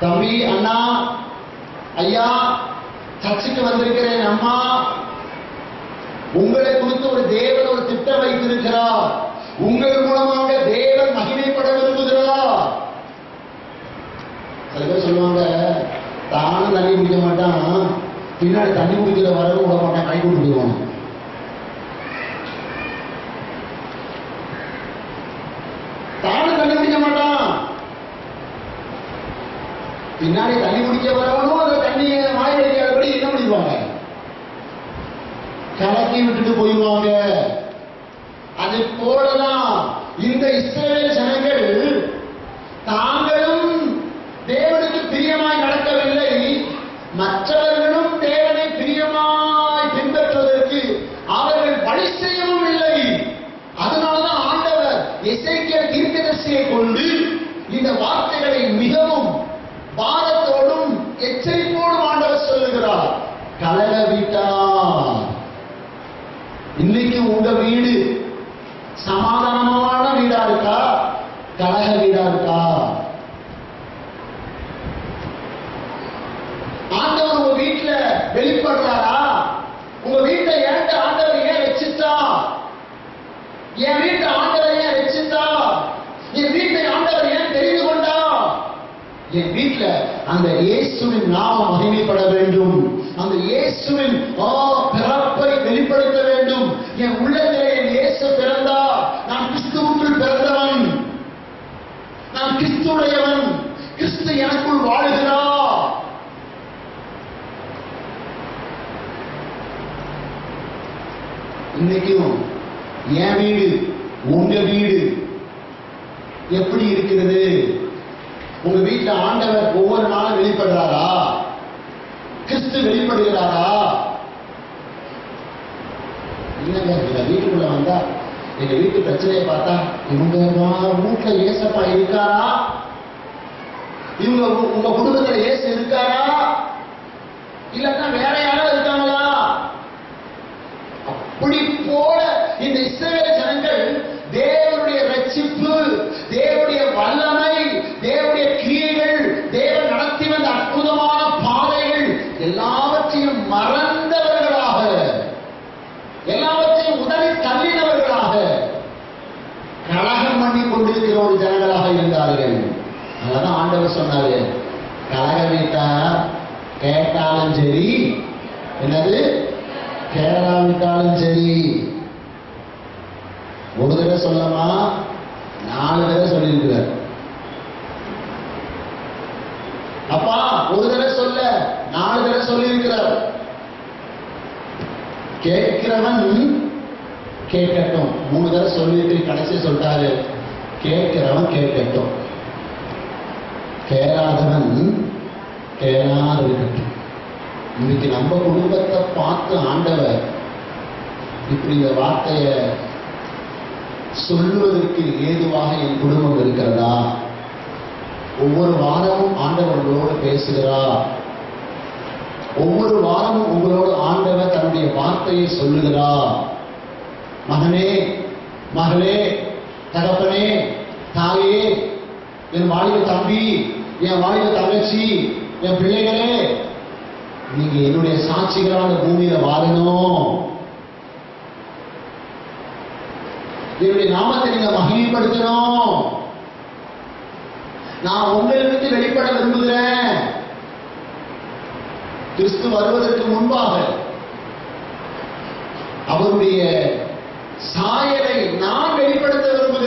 தம்பி, அண்ணா, ஐயா, சர்ச்சுக்கு வந்திருக்கிறேன் அம்மா, உங்களை குறித்து ஒரு தேவன் ஒரு திட்டம் வைத்திருக்கிறார். உங்கள் மூலமாக தேவன் மகிமைப்பட விரும்புகிறார். சில பேர் சொல்லுவாங்க, தானும் தண்ணி குடிக்க மாட்டான், பின்னாடி தண்ணி குடிக்கிற வரவும் விட மாட்டான், கை கொடுத்துருவான். தானும் தண்ணி குடிக்க மாட்டான், பின்னாடி தண்ணி குடிக்க வரவனும் அந்த தண்ணியை வாய் வைக்காதபடி என்ன பண்ணிடுவாங்க? கலக்கி விட்டுட்டு போயிடுவாங்க. அது போலதான் இந்த இஸ்ரவேல் ஜனங்கள் தாங்களும் தேவனுக்கு பிரியமாய் நடக்கவில்லை, மற்றவர்களும் தேவனை பிரியமாய் பின்பற்றுவதற்கு அவர்கள் வழி செய்யவும் இல்லை. அதனாலதான் ஆண்டவர் எசேக்கியேல் தீர்க்கதரிசியை கொண்டு இந்த வார்த்தைகளை மிகவும் பாரத்தோடும் எச்சரிப்போடும் ஆண்டவர் சொல்லுகிறார். கலக வீட்டார், இன்னைக்கு உங்க வீடு சமாதானமான வீடா இருக்கா? கலக வீடா இருக்கா? ஆண்டவர் உங்க வீட்டுல வெளிப்படுறாரா? உங்க வீட்டை ஏன் ஆண்டவர் ஏன் வச்சுட்டா? என் வீட்டை ஆண்டவர் ஏன் வச்சுட்டா? என் வீட்டை ஆண்டவர் ஏன் தெரிந்து கொண்டா? என் வீட்டுல அந்த இயேசுவின் நாமம் மகிமைப்பட வேண்டும், அந்த இயேசுவின் பிறப்பை வெளிப்படுத்த வேண்டும். என் உள்ளத்திலே என் இயேசு பிறந்தா, நான் கிறிஸ்துவுக்குள் பிறந்தவன், நான் கிறிஸ்துடையவன், கிறிஸ்து எனக்குள் வாழுகிறார். இன்னைக்கும் என் வீடு உங்க வீடு எப்படி இருக்கிறது? உங்க வீட்டுல ஆண்டவர் ஒவ்வொரு நாளும் வெளிப்படுறாரா? கிறிஸ்து வெளிப்படுகிறாரா? இல்லைங்க, எங்க வீட்டுக்குள்ள வந்தா எங்க வீட்டு பிரச்சனையை பார்த்தா இவங்க வீட்டுல ஏசப்பா இருக்காரா? இவங்க உங்க குடும்பத்துல ஏசு இருக்காரா? இல்லன்னா வேற யாராவது இருக்காங்களா? அப்படி போல இந்த இஸ்ரவேல் ஜனங்கள் தேவனுடைய ரட்சிப்பு, தேவனுடைய வல்லமை, தேவனுடைய கிரியைகள், தேவன் நடத்தி வந்த அற்புதமான பாதைகள் எல்லாவற்றையும் மறந்தவர்களாக, எல்லாவற்றையும் உடலில் தள்ளினவர்களாக, கலகம் பண்ணி கொண்டிருக்கிற ஒரு ஜனங்களாக இருந்தார்கள். அதனால ஆண்டவர் சொன்னாரு, கலக வீட்டார் கேட்டாலும் சரி, என்னது கேளாவிட்டாலும் சரி. ஒரு தடவை சொல்லமா 4 தடவை சொல்லியிருக்கிறார். அப்பா ஒரு தடவை சொல்ல 4 தடவை சொல்லியிருக்கிறார். கேட்கிறவன் கேட்கட்டும். 3 தடவை சொல்லிட்டு கடைசி சொல்லிட்டாரு, கேட்கிறவன் கேட்கட்டும், கேளாதவன் கேளாது இருக்கட்டும். இன்னைக்கு நம்ம குடும்பத்தை பார்த்து ஆண்டவர் இப்படி இந்த வார்த்தைய சொல்லுவதற்கு ஏதுவாக என் குடும்பம் இருக்கிறதா? ஒவ்வொரு வாரமும் ஆண்டவர் உங்களோடு பேசுகிறார். ஒவ்வொரு வாரமும் உங்களோடு ஆண்டவர் தன்னுடைய வார்த்தையை சொல்லுகிறார். மகனே, மகளே, தகப்பனே, தாயே, என் வாலிப தம்பி, என் வாலிப தங்கச்சி, என் பிள்ளைகளே, நீங்க என்னுடைய சாட்சிகளான பூமியில வாழணும். என்னுடைய நாமத்தை நீங்க மகிமைப்படுத்தணும். நான் உங்களிடத்தில் வெளிப்பட விரும்புகிறேன். கிறிஸ்து வருவதற்கு முன்பாக அவருடைய சாயலை நான் வெளிப்படுத்த விரும்புகிறேன்.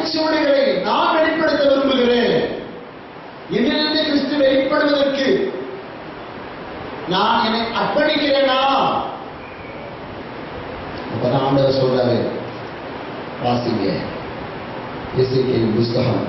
அடிச்சுவடுகளை நான் வெளிப்படுத்த விரும்புகிறேன். இதிலிருந்து கிறிஸ்து வெளிப்படுவதற்கு நான் என்னை அர்ப்பணிக்கிறேனா? அப்பதான் ஆண்டவர் சொல்றாரு, வாசிங்க எசேக்கியேல் புஸ்தகம்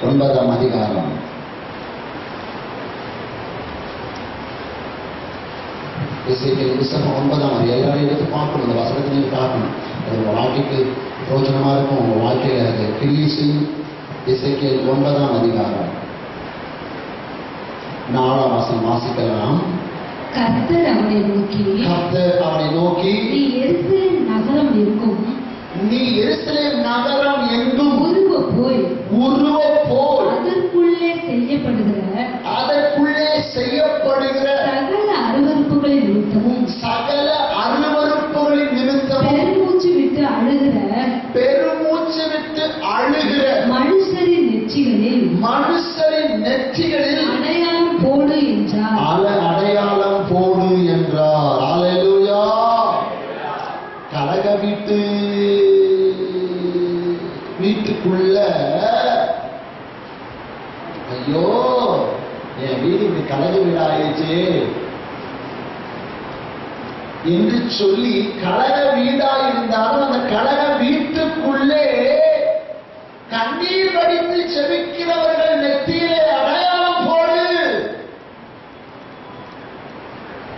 9ஆம் அதிகாரம். எசேக்கியேல் புஸ்தகம் 9ஆம் அதிகாரம். எல்லாரும் எடுத்து பார்க்கணும், இந்த வசனத்தை நீங்க பார்க்கணும். அது உங்க வாழ்க்கைக்கு பிரோஜனமா இருக்கும். உங்க வாழ்க்கையில அது கிரியை செய்யும். எசேக்கியேல் 9ஆம் அதிகாரம் 4ஆம் வசனம் வாசிக்கலாம். கர்த்தர் அவனை நோக்கி நீ எருசலேம் நகரம் எங்கும் உருவ போய் அதற்குள்ளே செய்யப்படுகிற சகல அருவருப்புகளின் நிமித்தமும் பெருமூச்சு விட்டு அழுகிற மனுஷரின் நெற்றிகளில் அடையாளம் போடு என்றார். அல்லேலூயா. கலக வீட்டுக்குள்ள ஐயோ என் வீடு இப்படி கலக வீடு ஆயிடுச்சு என்று சொல்லி கலக வீடா இருந்தாலும் அந்த கலக வீட்டுக்குள்ளே கண்ணீர் வடித்து செபிக்கிறவர்கள் நெத்தியிலே அடையாளம் போடு.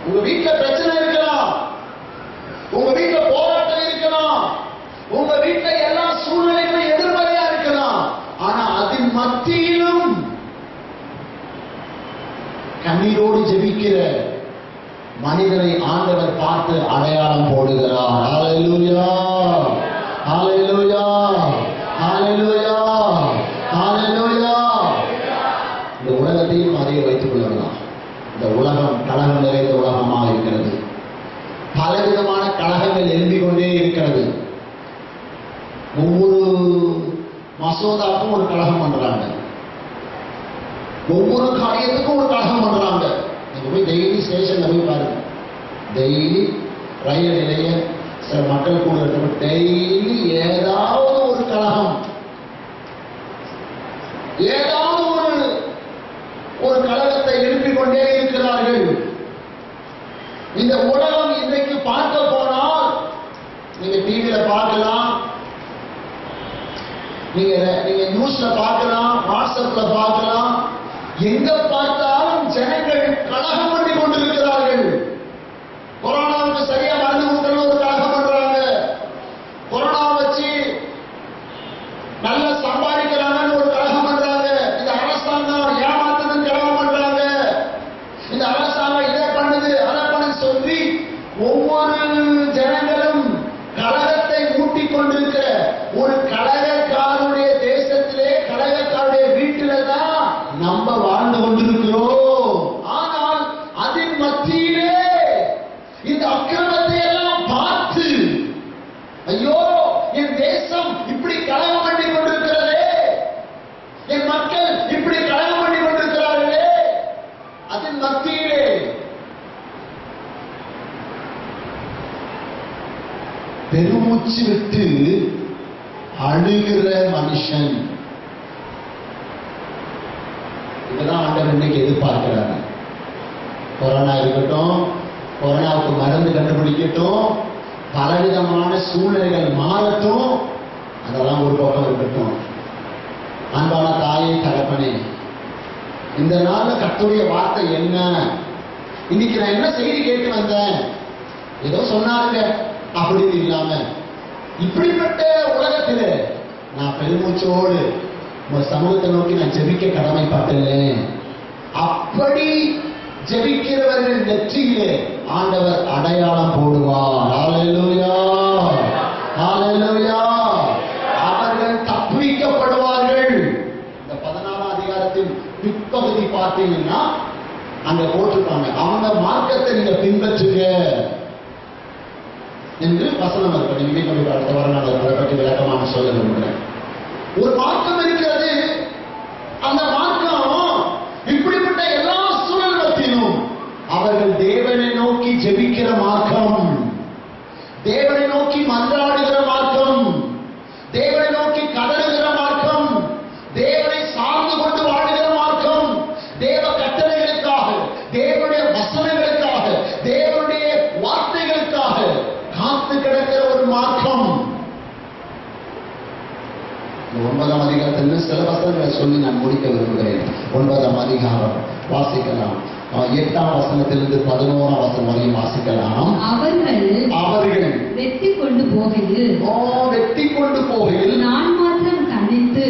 உங்க வீட்டுல பிரச்சனை இருக்கலாம், உங்க வீட்டுல போராட்டம் இருக்கலாம், உங்க வீட்டுல எல்லா சூழ்நிலைகளும் எதிர்மறையா இருக்கலாம். ஆனா அதன் மத்தியிலும் கண்ணீரோடு ஜெபிக்கிற மனிதனை ஆண்டவர் பார்த்து அடையாளம் போடுகிறார். ஹல்லேலூயா, ஹல்லேலூயா, ஹல்லேலூயா, ஹல்லேலூயா. இந்த உலகத்தையும் அறிய வைத்துக் கொள்ளலாம். இந்த உலகம் கலகம் நிறைந்த உலகமாக இருக்கிறது. பலவிதமான கலகங்கள் எழும்பிக் கொண்டே இருக்கிறது. ஒவ்வொரு மசோதாவுக்கும் ஒரு கலகம் பண்றாங்க, ஒவ்வொரு காரியத்துக்கும் ஒரு கலகம் பண்றாங்க. நீங்க போய் டெய்லி ஸ்டேஷன்ல போய் பாருங்க, டெய்லி ரயில் நிலைய சில மக்கள் கூட இருக்க டெய்லி ஏதாவது ஒரு கலகம், ஏதாவது ஒரு கலகத்தை எழுப்பிக் கொண்டே இருக்கிறார்கள். இந்த உலகம் இன்றைக்கு பார்க்க போனால் நீங்க டிவியில பார்க்கலாம், நீங்க நியூஸ்ல பார்க்கலாம், வாட்ஸ்அப்ல பார்க்கலாம். எங்க பார்த்தாலும் ஜனங்கள் கலகம் பண்ணி கொண்டிருக்கிறார்கள். கொரோனாவுக்கு சரியா மருந்து கொடுக்கணும் ஒரு கலகம் பண்றாங்க. கொரோனா வச்சு நல்ல சம்பாதிக்கிறாங்கன்னு ஒரு கலகம் பண்றாங்க. இந்த அரசாங்கம் ஏமாத்துதுன்னு கலகம் பண்றாங்க. இந்த அரசாங்கம் இதை பண்ணுது அதை பண்ணு சொல்லி ஒவ்வொரு ஜனங்களும் கலகத்தை மூட்டிக் கொண்டிருக்கிற ஒரு கலகக்காரனுடைய தேசத்திலே, கலகக்காருடைய வீட்டில தான் நம்ம வாழ்ந்து கொண்டிருக்கிறோம். ஆனால் அதன் மத்தியிலே இந்த அக்கிரமத்தை எல்லாம் பார்த்து ஐயோ என் தேசம் இப்படி கலகம் பண்ணி கொண்டிருக்கிறதே, என் மக்கள் இப்படி கலகம் பண்ணி கொண்டிருக்கிறார்களே, அதன் மத்தியிலே பெருமூச்சு விட்டு அழுகிற மனுஷன். இதெல்லாம் ஆண்டவர் இன்னைக்கு எதிர்பார்க்கிறாங்க. கொரோனா இருக்கட்டும், கொரோனாவுக்கு மருந்து கண்டுபிடிக்கட்டும், பலவிதமான சூழ்நிலைகள் மாறட்டும், அதெல்லாம் ஒரு பக்கம் இருக்கட்டும். அன்பான தாயே தகப்பனே, இந்த நாள்ல கர்த்தருடைய வார்த்தை என்ன? இன்னைக்கு நான் என்ன செய்தி கேட்டு வந்தேன்? ஏதோ சொன்னாங்க அப்படின்னு இல்லாம இப்படிப்பட்ட உலகத்துல நான் பெருமூச்சோடு உங்க சமூகத்தை நோக்கி நான் ஜெபிக்க கடமைப்பட்டேன். அப்படி ஜெபிக்கிறவர்கள் நெற்றியிலே ஆண்டவர் அடையாளம் போடுவார். ஹல்லேலூயா, ஹல்லேலூயா. அவர்கள் தப்புவிக்கப்படுவார்கள். இந்த 14ஆம் அதிகாரத்தின் பிற்பகுதி பார்த்தீங்கன்னா அங்க போட்டிருப்பாங்க, அவங்க மார்க்கத்தை நீங்க பின்பற்றுங்க. என்று வசனம் இருக்கு. நீங்க வீட்டில் போய் அடுத்த வாரம் நான் அதை பற்றி விளக்கமாக சொல்ல விரும்புகிறேன். ஒரு மார்க்கம் இருக்கிறது. அந்த மார்க்கம் இப்படிப்பட்ட எல்லா சூழல்களிலும் அவர்கள் தேவனை நோக்கி ஜெபிக்கிற மார்க்கம், தேவனை நோக்கி மன்றாடுகிற மார்க்கம், தேவனை நோக்கி கதறுகிற மார்க்கம், தேவனை சார்ந்து கொண்டு வாழுகிற மார்க்கம், தேவ கட்டளைகளுக்காக, தேவனுடைய வசனங்களுக்காக, தேவனுடைய வார்த்தைகளுக்காக காத்து கிடக்கிற ஒரு மார்க்கம். 9ஆம் அதிகாரத்தில் சில வசனங்களை சொல்லி நான் முடிக்க விரும்புகிறேன். 9ஆம் அதிகாரம் வாசிக்கலாம். 8ஆம் வசனத்திலிருந்து 11ஆம் வசனம் வரையும் வாசிக்கலாம். அவர்கள் வெட்டி கொண்டு போகையில் நான் மாத்திரம் தனித்து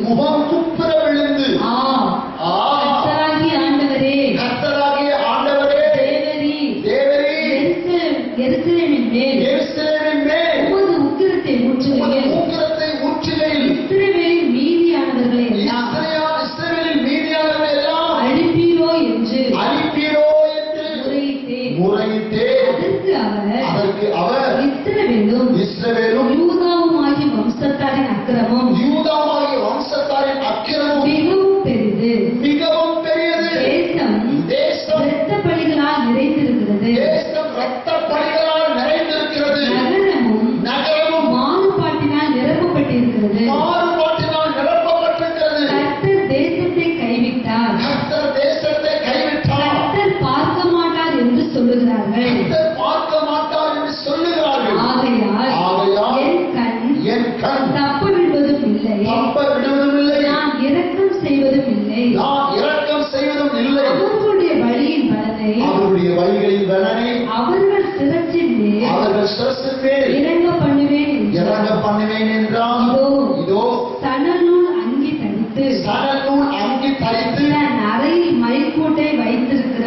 முகம் குப்புற விழுந்து கர்த்தராகிய ஆண்டவரே தேவரீ எருசலேமின் மேல் உமது உக்கிரத்தை ஊற்றுகையில் இஸ்ரவேலின் மீதியானவர்களை எல்லாம் அழிப்பீரோ என்று முறையிட்டேன். அதற்கு அவர் இஸ்ரவேலும் யூதாவுமாகிய வம்சத்தாரின் அக்கிரமம் மிகவும் பெரியது. தேசம் இரத்தப்பழிகளால் நிறைந்திருக்கிறது. நகரமும் மாறுபாட்டினால் நிரப்பப்பட்டிருக்கிறது. கர்த்தர் தேசத்தை கைவிட்டார், கர்த்தர் பார்க்க மாட்டார் என்று சொல்லுகிறார்கள். ஆகையால் என் கண் தப்ப விடுவதும் இல்லை, நான் இரக்கம் செய்வதும் இல்லை. அவர்களுடைய வழிகளின் பலனை அவர்கள் சிரசின் மேல் இறங்க பண்ணுவேன் என்றான். இதோ சணநூல் அங்கி தரித்து தன் அறையில் மைக்கூட்டை வைத்திருக்கிற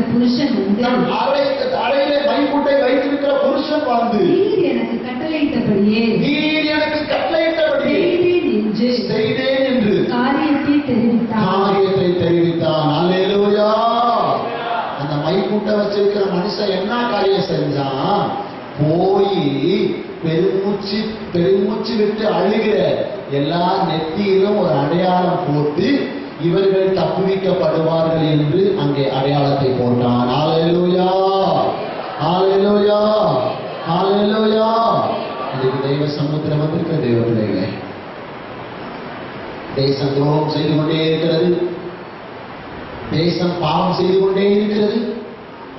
புருஷன் வந்து நீர் எனக்கு கட்டளையிட்டபடியே செய்தேன் என்று காரியத்தை தெரிவித்தான். அல்லேலூயா. அந்த மைக்கூட்டை வச்சிருக்கிற மனுஷன் என்ன காரியம் செஞ்சான்? போய் பெருமூச்சு விட்டு அழுகிற எல்லா நெத்தியிலும் ஒரு அடையாளம் போட்டு இவர்கள் தப்புவிக்கப்படுவார்கள் என்று அங்கே அடையாளத்தை போட்டான். அல்லேலூயா, அல்லேலூயா, அல்லேலூயா. இதுக்கு தெய்வ சமுத்திரம் வந்திருக்கிற தெய்வ பிள்ளைகளே, தேசம் துரோகம் செய்து கொண்டே இருக்கிறது, தேசம் பாவம் செய்து கொண்டே இருக்கிறது.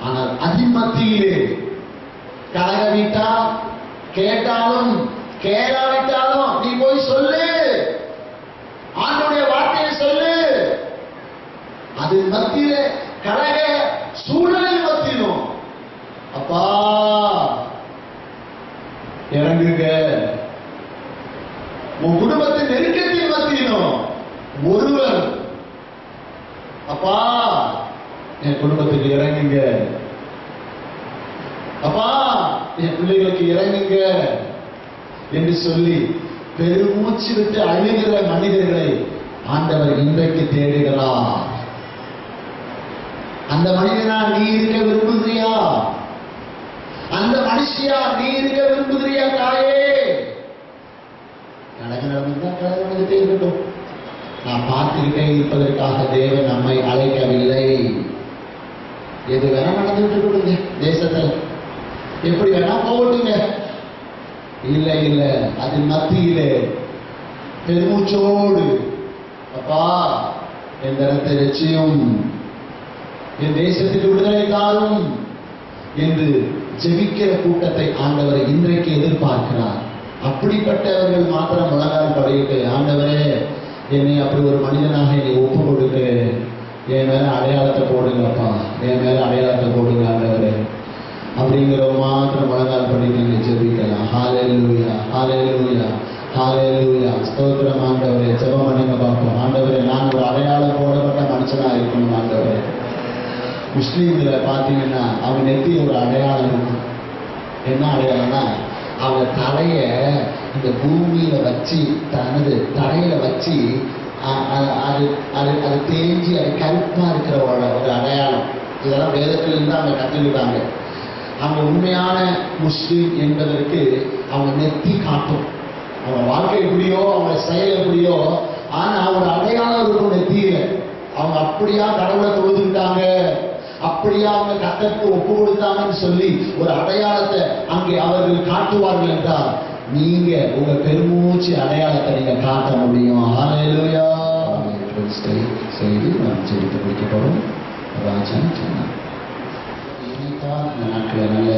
ஆனால் அதன் மத்தியிலே கலக வீட்டா கேட்டாலும் கேளாவிட்டாலும் நீ போய் சொல்லு, ஆண்டவருடைய வார்த்தையை சொல்லு. அதன் மத்தியிலே கலக சூழலில் மத்தியிலும் அப்பா இறங்குங்க. உன் குடும்பத்தின் நெருக்கத்தின் மத்தியிலும் ஒருவர் அப்பா என் குடும்பத்துக்கு இறங்குங்க, அப்பா என் பிள்ளைகளுக்கு இறங்குங்க என்று சொல்லி பெருமூச்சு விட்டு அழுகிற மனிதர்களை ஆண்டவர் இன்றைக்கு தேடுகிறார். அந்த மனிதனா நீ இருக்க விரும்புகிறியா? அந்த மனுஷியா நீ இருக்க விரும்புகிறியா? தாயே, நடந்தா நடந்துகிட்டே இருக்கட்டும். நான் பார்த்துக்கிட்டே இருப்பதற்காக தேவன் நம்மை அழைக்கவில்லை. எது வேணா நடந்துட்டு கொடுங்க, தேசத்துல எப்படி வேணா போகட்டுங்க. இல்ல இல்ல, அது மத்தியிலே பெருமூச்சோடு அப்பா என் தரத்தை லட்சியம், என் தேசத்துக்கு விடுதலை தாரும் என்று ஜெபிக்கிற கூட்டத்தை ஆண்டவரை இன்றைக்கு எதிர்பார்க்கிறார். அப்படிப்பட்டவர்கள் மாத்திரம் முழங்கால் படையிட்டு, ஆண்டவரே என்னை அப்படி ஒரு மனிதனாக என்னை ஒப்பு கொடுக்க, என் மேல அடையாளத்தை போடுங்கப்பா, என் மேல அடையாளத்தை போடுங்க ஆண்டவரே அப்படிங்கிற மாத்திரம் முழங்கால் படிட்டு நீங்க ஜெபிக்கலாம். ஹல்லேலூயா, ஹல்லேலூயா, ஹல்லேலூயா. ஸ்தோத்திரம் ஆண்டவரே. ஜெபம் பண்ணுங்க பார்ப்போம். ஆண்டவரே, நான் ஒரு அடையாளம் போடப்பட்ட மனுஷனா இருக்கணும் ஆண்டவரே. முஸ்லீம்களை பார்த்தீங்கன்னா அவங்க நெத்தி ஒரு அடையாளம் இருக்கும். என்ன அடையாளம்னா, அவங்க தலைய இந்த பூமியில வச்சு, தனது தலையில வச்சு அது தேஞ்சி அது கருப்பா இருக்கிற ஒரு அடையாளம். இதெல்லாம் வேதத்திலிருந்து அவங்க கற்றுக்கிட்டாங்க. அவங்க உண்மையான முஸ்லிம் என்பதற்கு அவங்க நெத்தி காட்டும். அவங்க வாழ்க்கை எப்படியோ, அவங்க செயல் எப்படியோ, ஆனா ஒரு அடையாளம் இருக்கும் நெத்தியில. அவங்க அப்படியா கடவுளை தொழுதுட்டாங்க, அப்படியா அவங்க கர்த்தருக்கு ஒப்பு கொடுத்தாங்கன்னு சொல்லி ஒரு அடையாளத்தை அங்கே அவர்கள் காட்டுவார்கள் என்றால், நீங்க உங்க பெருமூச்சு அடையாளத்தை நீங்க காட்ட முடியும். ஹல்லேலூயா. செய்து நாம் ஜெபித்து முடிக்க போறோம். ராஜன் சொன்னார், இந்த நாட்களில் நல்ல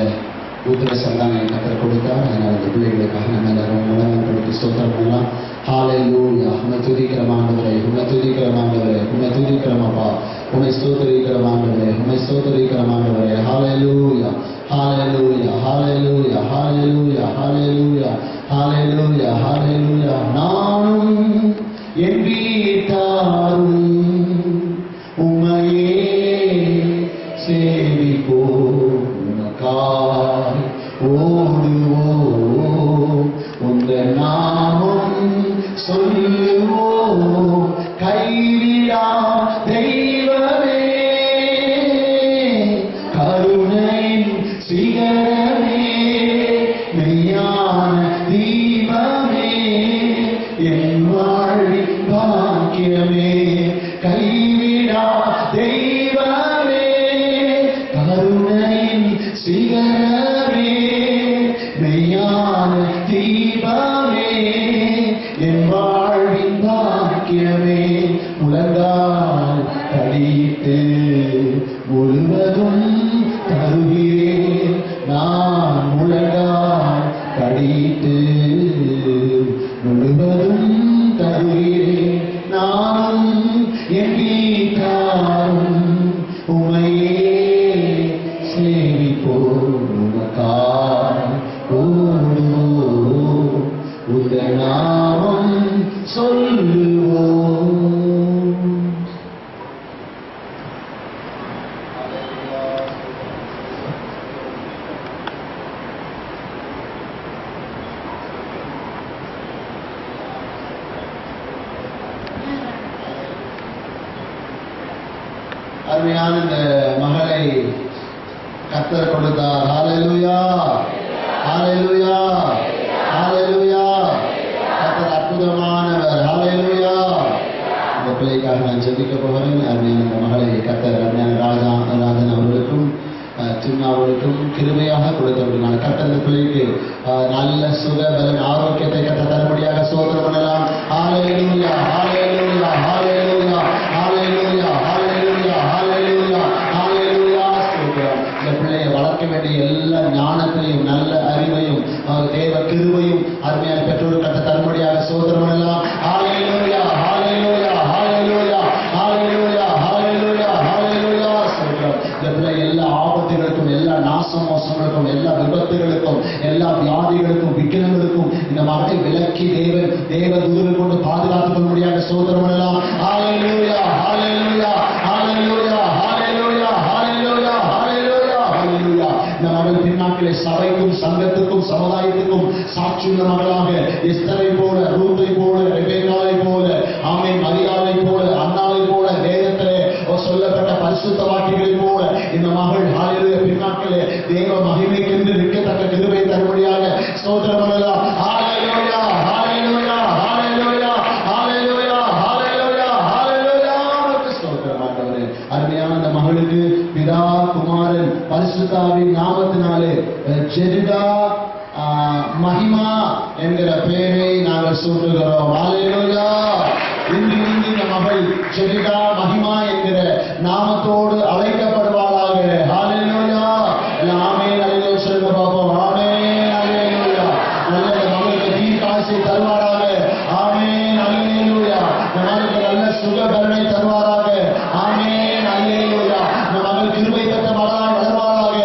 உத்தர சந்தான கத்தர் கொடுத்தார். அதனால் அந்த பிள்ளைகளுக்காக நம்ம எல்லாரும் உலகம் கொடுத்து ஸ்தோத்திரம் பண்ணலாம். ஹல்லேலூயா. உம்மை துதிக்கிறோம் ஆண்டவரே, உம்மை துதிக்கிறோம் ஆண்டவரே, உம்மை துதிக்கிறோம் அப்பா, உம்மை ஸ்தோத்திரிக்கிறோம் ஆண்டவரே, உம்மை ஸ்தோத்திரிக்கிறோம் ஆண்டவரே. ஹல்லேலூயா, ஹல்லேலூயா, ஹல்லேலூயா, ஹல்லேலூயா, ஹல்லேலூயா, ஹல்லேலூயா, ஹல்லேலூயா. நானும் என் வீட்டாரும் உம்மையே சேவிப்போம், உமக்காய் ஓடுவோம், உந்த நாமம் சொல்லுவோம். கைவிடா தெய்வமே, கருணையின் சிகரமே, மெய்யான தீபமே, என் வாழ்வின் பாக்கியமே. கைவிடா தெய்வமே, கருணையின் சிகரமே, மெய்யான தீபமே, என் வாழ்வின் பாக்கியமே. உலகால் கடித்து முழுவதும் தருகிறேன், நான் உலகால் கடித்து முழுவதும் தருகிறேன். நானும் என் வீட்டாரும் உம்மையே சேவிப்போம், உமக்காய் ஓடுவோம், உந்த நாமம் சொல்லுவோம். அருமையான இந்த மகளை கர்த்தர் கொடுத்தார். ஹல்லேலூயா, ஹல்லேலூயா, ஹல்லேலூயா. கர்த்தர் அற்புதமானவர். ஹல்லேலூயா. இந்த பிள்ளைக்காக நான் ஜெபிக்க போகிறேன். அருமையான இந்த மகளை கர்த்தர் அருமையான ராஜன் அவர்களுக்கும் சின்னாவர்களுக்கும் கிருபையாக கொடுத்தவர்கள் கர்த்தர் இந்த பிள்ளைக்கு நல்ல சுக பலன் ஆரோக்கியத்தை கர்த்தர் தரும்படியாக ஸ்தோத்திரம் பண்ணலாம். ஹல்லேலூயா, ஹல்லேலூயா, ஹல்லேலூயா, ஹல்லேலூயா, ஹல்லேலூயா, ஹல்லேலூயா, ஹல்லேலூயா. ஸ்தோத்திரம். இந்த பிள்ளையை வளர்க்க வேண்டிய எல்லா ஞானத்தையும் நல்ல அறிவையும் தேவ கிருபையும் அருமையான பெற்றோர் கர்த்தர் தரும்படியாக ஸ்தோத்திரம் பண்ணலாம். ஹல்லேலூயா, ஹல்லேலூயா, ஹல்லேலூயா, ஹல்லேலூயா, ஹல்லேலூயா, ஹல்லேலூயா. ஸ்தோத்திரம். இந்த பிள்ளை எல்லா ஆபத்துகளுக்கும், எல்லா நாச மோசங்களுக்கும், எல்லா விபத்துகளுக்கும், எல்லா வியாதிகளுக்கும், விக்கிரங்களுக்கும் இந்த மகளை விலக்கி தேவ தூதர்கள் கொண்டு பாதுகாத்துக் கொள்ளும்படியாக ஸ்தோத்திரம் பண்ணலாம். ஹல்லேலூயா, ஹல்லேலூயா, ஹல்லேலூயா, ஹல்லேலூயா, ஹல்லேலூயா, ஹல்லேலூயா, ஹல்லேலூயா. இந்த மகள் பின்னாட்களே சபைக்கும் சங்கத்துக்கும் சமுதாயத்துக்கும் சாட்சியுள்ள மகளாக எஸ்தரை போல, ரூத்தை போல, ரெபேக்காவை போல, ஆமென், மரியாதை போல, அன்னாவை போல, வேதத்திலே சொல்லப்பட்ட பரிசுத்த வாக்கியங்களை போல இந்த மகள் ஹல்லேலூயா பின்னாட்களே தேவ மகிமைக்கென்று நிற்கத்தக்க கிருபை தரும்படியாக ஸ்தோத்திரம் பண்ணலாம். ஹல்லேலூயா, ஹல்லேலூயா, ஹல்லேலூயா, ஹல்லேலூயா, ஹல்லேலூயா, ஹல்லேலூயா. ஸ்தோத்திரம் ஆண்டவரே. அருமையான அந்த மகளுக்கு பிதா குமாரன் பரிசுத்தாவின் நாமத்தினாலே ஜெரிடா மகிமா என்கிற பெயரை நாங்கள் சூட்டுகிறோம். ஹல்லேலூயா. இன்று இந்த மகள் ஜெரிடா மகிமா என்கிற நாமத்தோடு அழைக்கப்படுவாளாக. ஹல்லேலூயா. ஆமென், அல்லேலூயா சொல்லுங்க பாப்போம். ஆமென், அல்லேலூயா. நல்ல மகளுக்கு தீர்க்காசை தருவாராக. ஆமென், அல்லேலூயா. மகளுக்கு நல்ல சுகபலனை தருவாராக. ஆமென், அல்லேலூயா. மகள் கிருபை பெற்ற மகளாய் வளர்வாராக.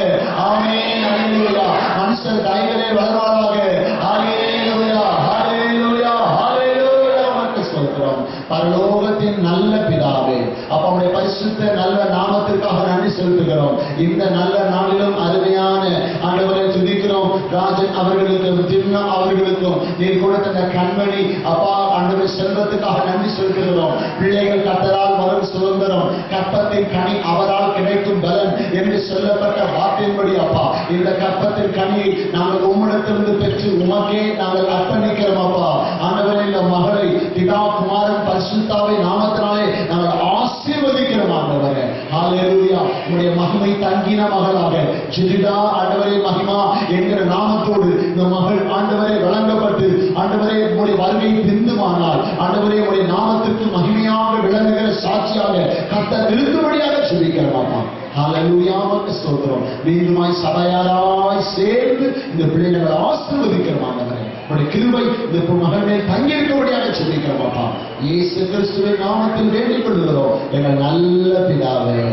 ஆமென், அல்லேலூயா. மனுஷர் கைகளே வளர்வாராக. ஹல்லேலூயா, ஹல்லேலூயா, ஹல்லேலூயா. ஸ்தோத்திரம். பரலோகத்தின் நல்ல பிதாவே, அப்பவுடைய பரிசுத்த நல்ல நாமத்திற்காக நன்றி செலுத்துகிறோம். இந்த நல்ல நாளிலும் அருமையான ஆண்டவரை துதிக்கிறோம். ராஜன் அவர்களுக்கு, திம்னா அவர்களுக்கு பிள்ளைகளுக்கும் நீர் கொடுத்த அந்த கண்மணி அப்பா ஆண்டவரே செல்வத்துக்காக நன்றி செலுத்துகிறோம். பிள்ளைகள் கர்த்தரால் வரும் சுதந்திரம், கற்பத்தின் கனி அவரால் கிடைக்கும் பலன் என்று சொல்லப்பட்ட வார்த்தையின்படி அப்பா இந்த கற்பத்தின் கனியை நாங்கள் உம்மிடத்திலிருந்து பெற்று உமக்கே நாங்கள் அர்ப்பணிக்கிறோம் அப்பா. ஆண்டவரே இந்த மகளை பிதா குமாரன் பரிசுத்தாவை நாமத்தினாலே நாங்கள் ஆசீர்வதிக்கிறோம் ஆண்டவரே. ஹல்லேலூயா. உம்முடைய மகிமை தங்கின மகளாக ஜெரிடா ஆண்டவரே மகிமா என்கிற நாமத்தோடு இந்த மகள் ஆண்டவரே வழங்கப்பட்டு ஆண்டவரே உம்முடைய வருகை பிந்துமானால் ஆண்டவரே உம்முடைய நாமத்திற்கு மகிமையாக விளங்குகிற சாட்சியாக கர்த்தர் நிறுத்தும்படியாக ஜெபிக்கிறோம் அப்பா. ஹல்லேலூயா. உமக்கு ஸ்தோத்திரம். மீண்டுமாய் சபையாராய் சேர்ந்து இந்த பிள்ளைகளை ஆசீர்வதிக்கிறோம் ஆண்டவரே. உம்முடைய கிருபை இந்த மகள் மேல் தங்கியிருக்கும்படியாக ஜெபிக்கிறோம் அப்பா. இயேசு கிறிஸ்துவின் நாமத்தில் வேண்டிக் கொள்கிறோம் எங்கள் நல்ல பிதாவே.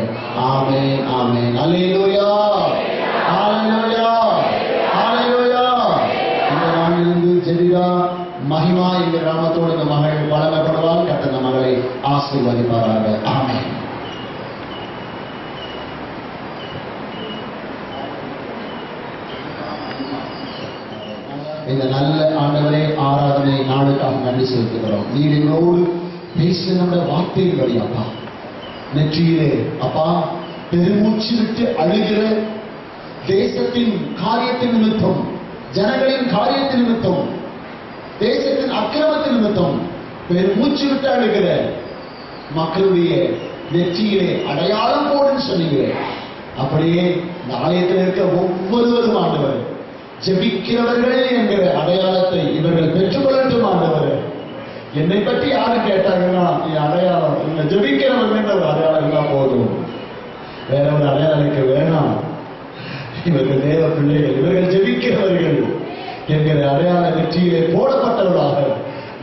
ஆமென் ஆமென். அல்லேலூயா அல்லேலூயா அல்லேலூயா. இந்த நாளிலிருந்து ஜெரிடா மகிமா என்கிற நாமத்தோடு இந்த மகள் வழங்கப்படுவார். கர்த்தர் இந்த மகளை ஆசீர்வதிப்பாராக. ஆமென். இந்த நல்ல ஆண்டவரே ஆராதனை நாளுக்காக நன்றி செலுத்துகிறோம். நீர் எங்களோடு பேச நம்முடைய வார்த்தையின்படி அப்பா நெற்றியிலே அப்பா பெருமூச்சு விட்டு அழுகிற தேசத்தின் காரியத்தின் நிமித்தம், ஜனங்களின் காரியத்தின் நிமித்தம், தேசத்தின் அக்கிரமத்தின் நிமித்தம் பெருமூச்சு விட்டு அழுகிற மக்களுடைய நெற்றியிலே அடையாளம் போடுன்னு சொன்னீங்களே, அப்படியே இந்த ஆலயத்தில் இருக்க ஒவ்வொருவரும் ஆண்டவர் ஜெபிக்கிறவர்களே என்கிற அடையாளத்தை இவர்கள் பெற்றுக்கொள்ளட்டும் ஆண்டவர். என்னை பற்றி யாரு கேட்டாங்கன்னா என் அடையாளம் இந்த ஜெபிக்கிறவர்கள் ஒரு அடையாளம் எல்லாம் போதும், வேற ஒரு அடையாளம் எனக்கு வேணாம். இவர்கள் தேவ பிள்ளைகள், இவர்கள் ஜெபிக்கிறவர்கள் என்கிற அடையாள நெற்றியிலே போடப்பட்டவர்களாக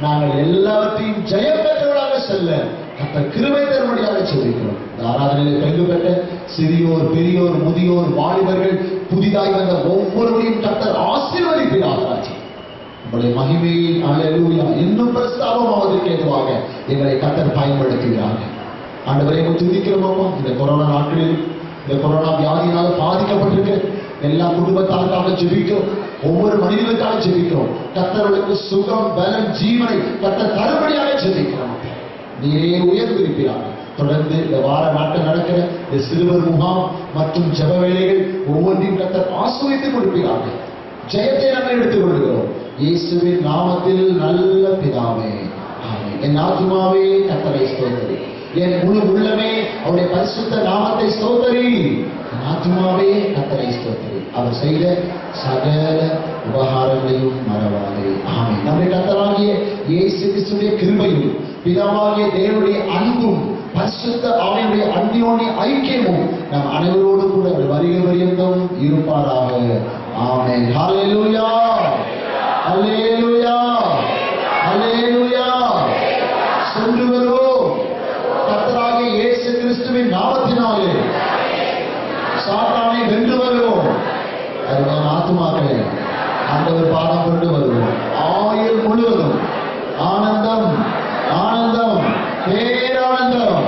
நாங்கள் எல்லாவற்றையும் ஜெயம் பெற்றவர்களாக செல்ல கர்த்தர் கிருபை தரும்படியாக ஜெபிக்கிறோம். இந்த ஆராதனையில் பங்கு பெற்ற சிறியோர், பெரியோர், முதியோர், வாலிபர்கள், புதிதாய் வந்த ஒவ்வொருவரையும் கர்த்தர் ஆசீர்வதிப்பீராக. உங்களுடைய மகிமையின் அல்லேலூயா இன்னும் பிரஸ்தாபமாவதற்கு ஏதுவாக எங்களை கர்த்தர் பயன்படுத்துகிறார்கள். ஆண்டவரை துதிக்கிறோம். இந்த கொரோனா நாட்களில் இந்த கொரோனா வியாதியினால் பாதிக்கப்பட்டிருக்க எல்லா குடும்பத்தாருக்காக ஜெபிக்கிறோம். ஒவ்வொரு மனிதனுக்காக ஜெபிக்கிறோம். கர்த்தர்களுக்கு சுகம், பலன், ஜீவனை கர்த்தர் தரும்படியாக ஜெபிக்கிறோம். நீரே உயர்ந்திருக்கிறார்கள். தொடர்ந்து இந்த வார நாட்கள் நடக்கிற இந்த சிறுவர் முகாம் மற்றும் ஜெப வேளைகள் ஒவ்வொன்றையும் கர்த்தர் ஆசீர்வதித்துக் கொடுக்கிறார்கள். ஜெயத்தை நாங்கள் எடுத்துக் கொள்கிறோம் இயேசுவின் நாமத்தில். நல்ல பிதாவே ஆமென். என் ஆத்துமாவே கர்த்தரை ஸ்தோத்திரி, என் முழு உள்ளமே அவருடைய பரிசுத்த நாமத்தை ஸ்தோத்திரி. என் ஆத்துமாவே கர்த்தரை ஸ்தோத்திரி, அவர் செய்த சகல உபகாரங்களையும் மறவாதே. ஆமென். நம்முடைய கர்த்தராகிய இயேசு கிறிஸ்துவின் கிருபையும் பிதாவாகிய தேவனுடைய அன்பும் பரிசுத்த ஆவியுடைய அன்பியோனிய ஐக்கியமும் நம் அனைவரோடு கூட வருகை பரியந்தம் இருப்பாராக. ஆமென். ஹல்லேலூயா ஹல்லேலூயா ஹல்லேலூயா. சென்று வருவோம் கர்த்தராகிய இயேசு கிறிஸ்துவின் நாமத்தினாலே சாத்தானை வென்று வருவோம். அதுதான் ஆத்துமாக்களை ஆண்டவர் பாடம் கொண்டு வருவோம். ஆயுள் முழுவதும் ஆனந்தம் ஆனந்தம் பேரானந்தம்.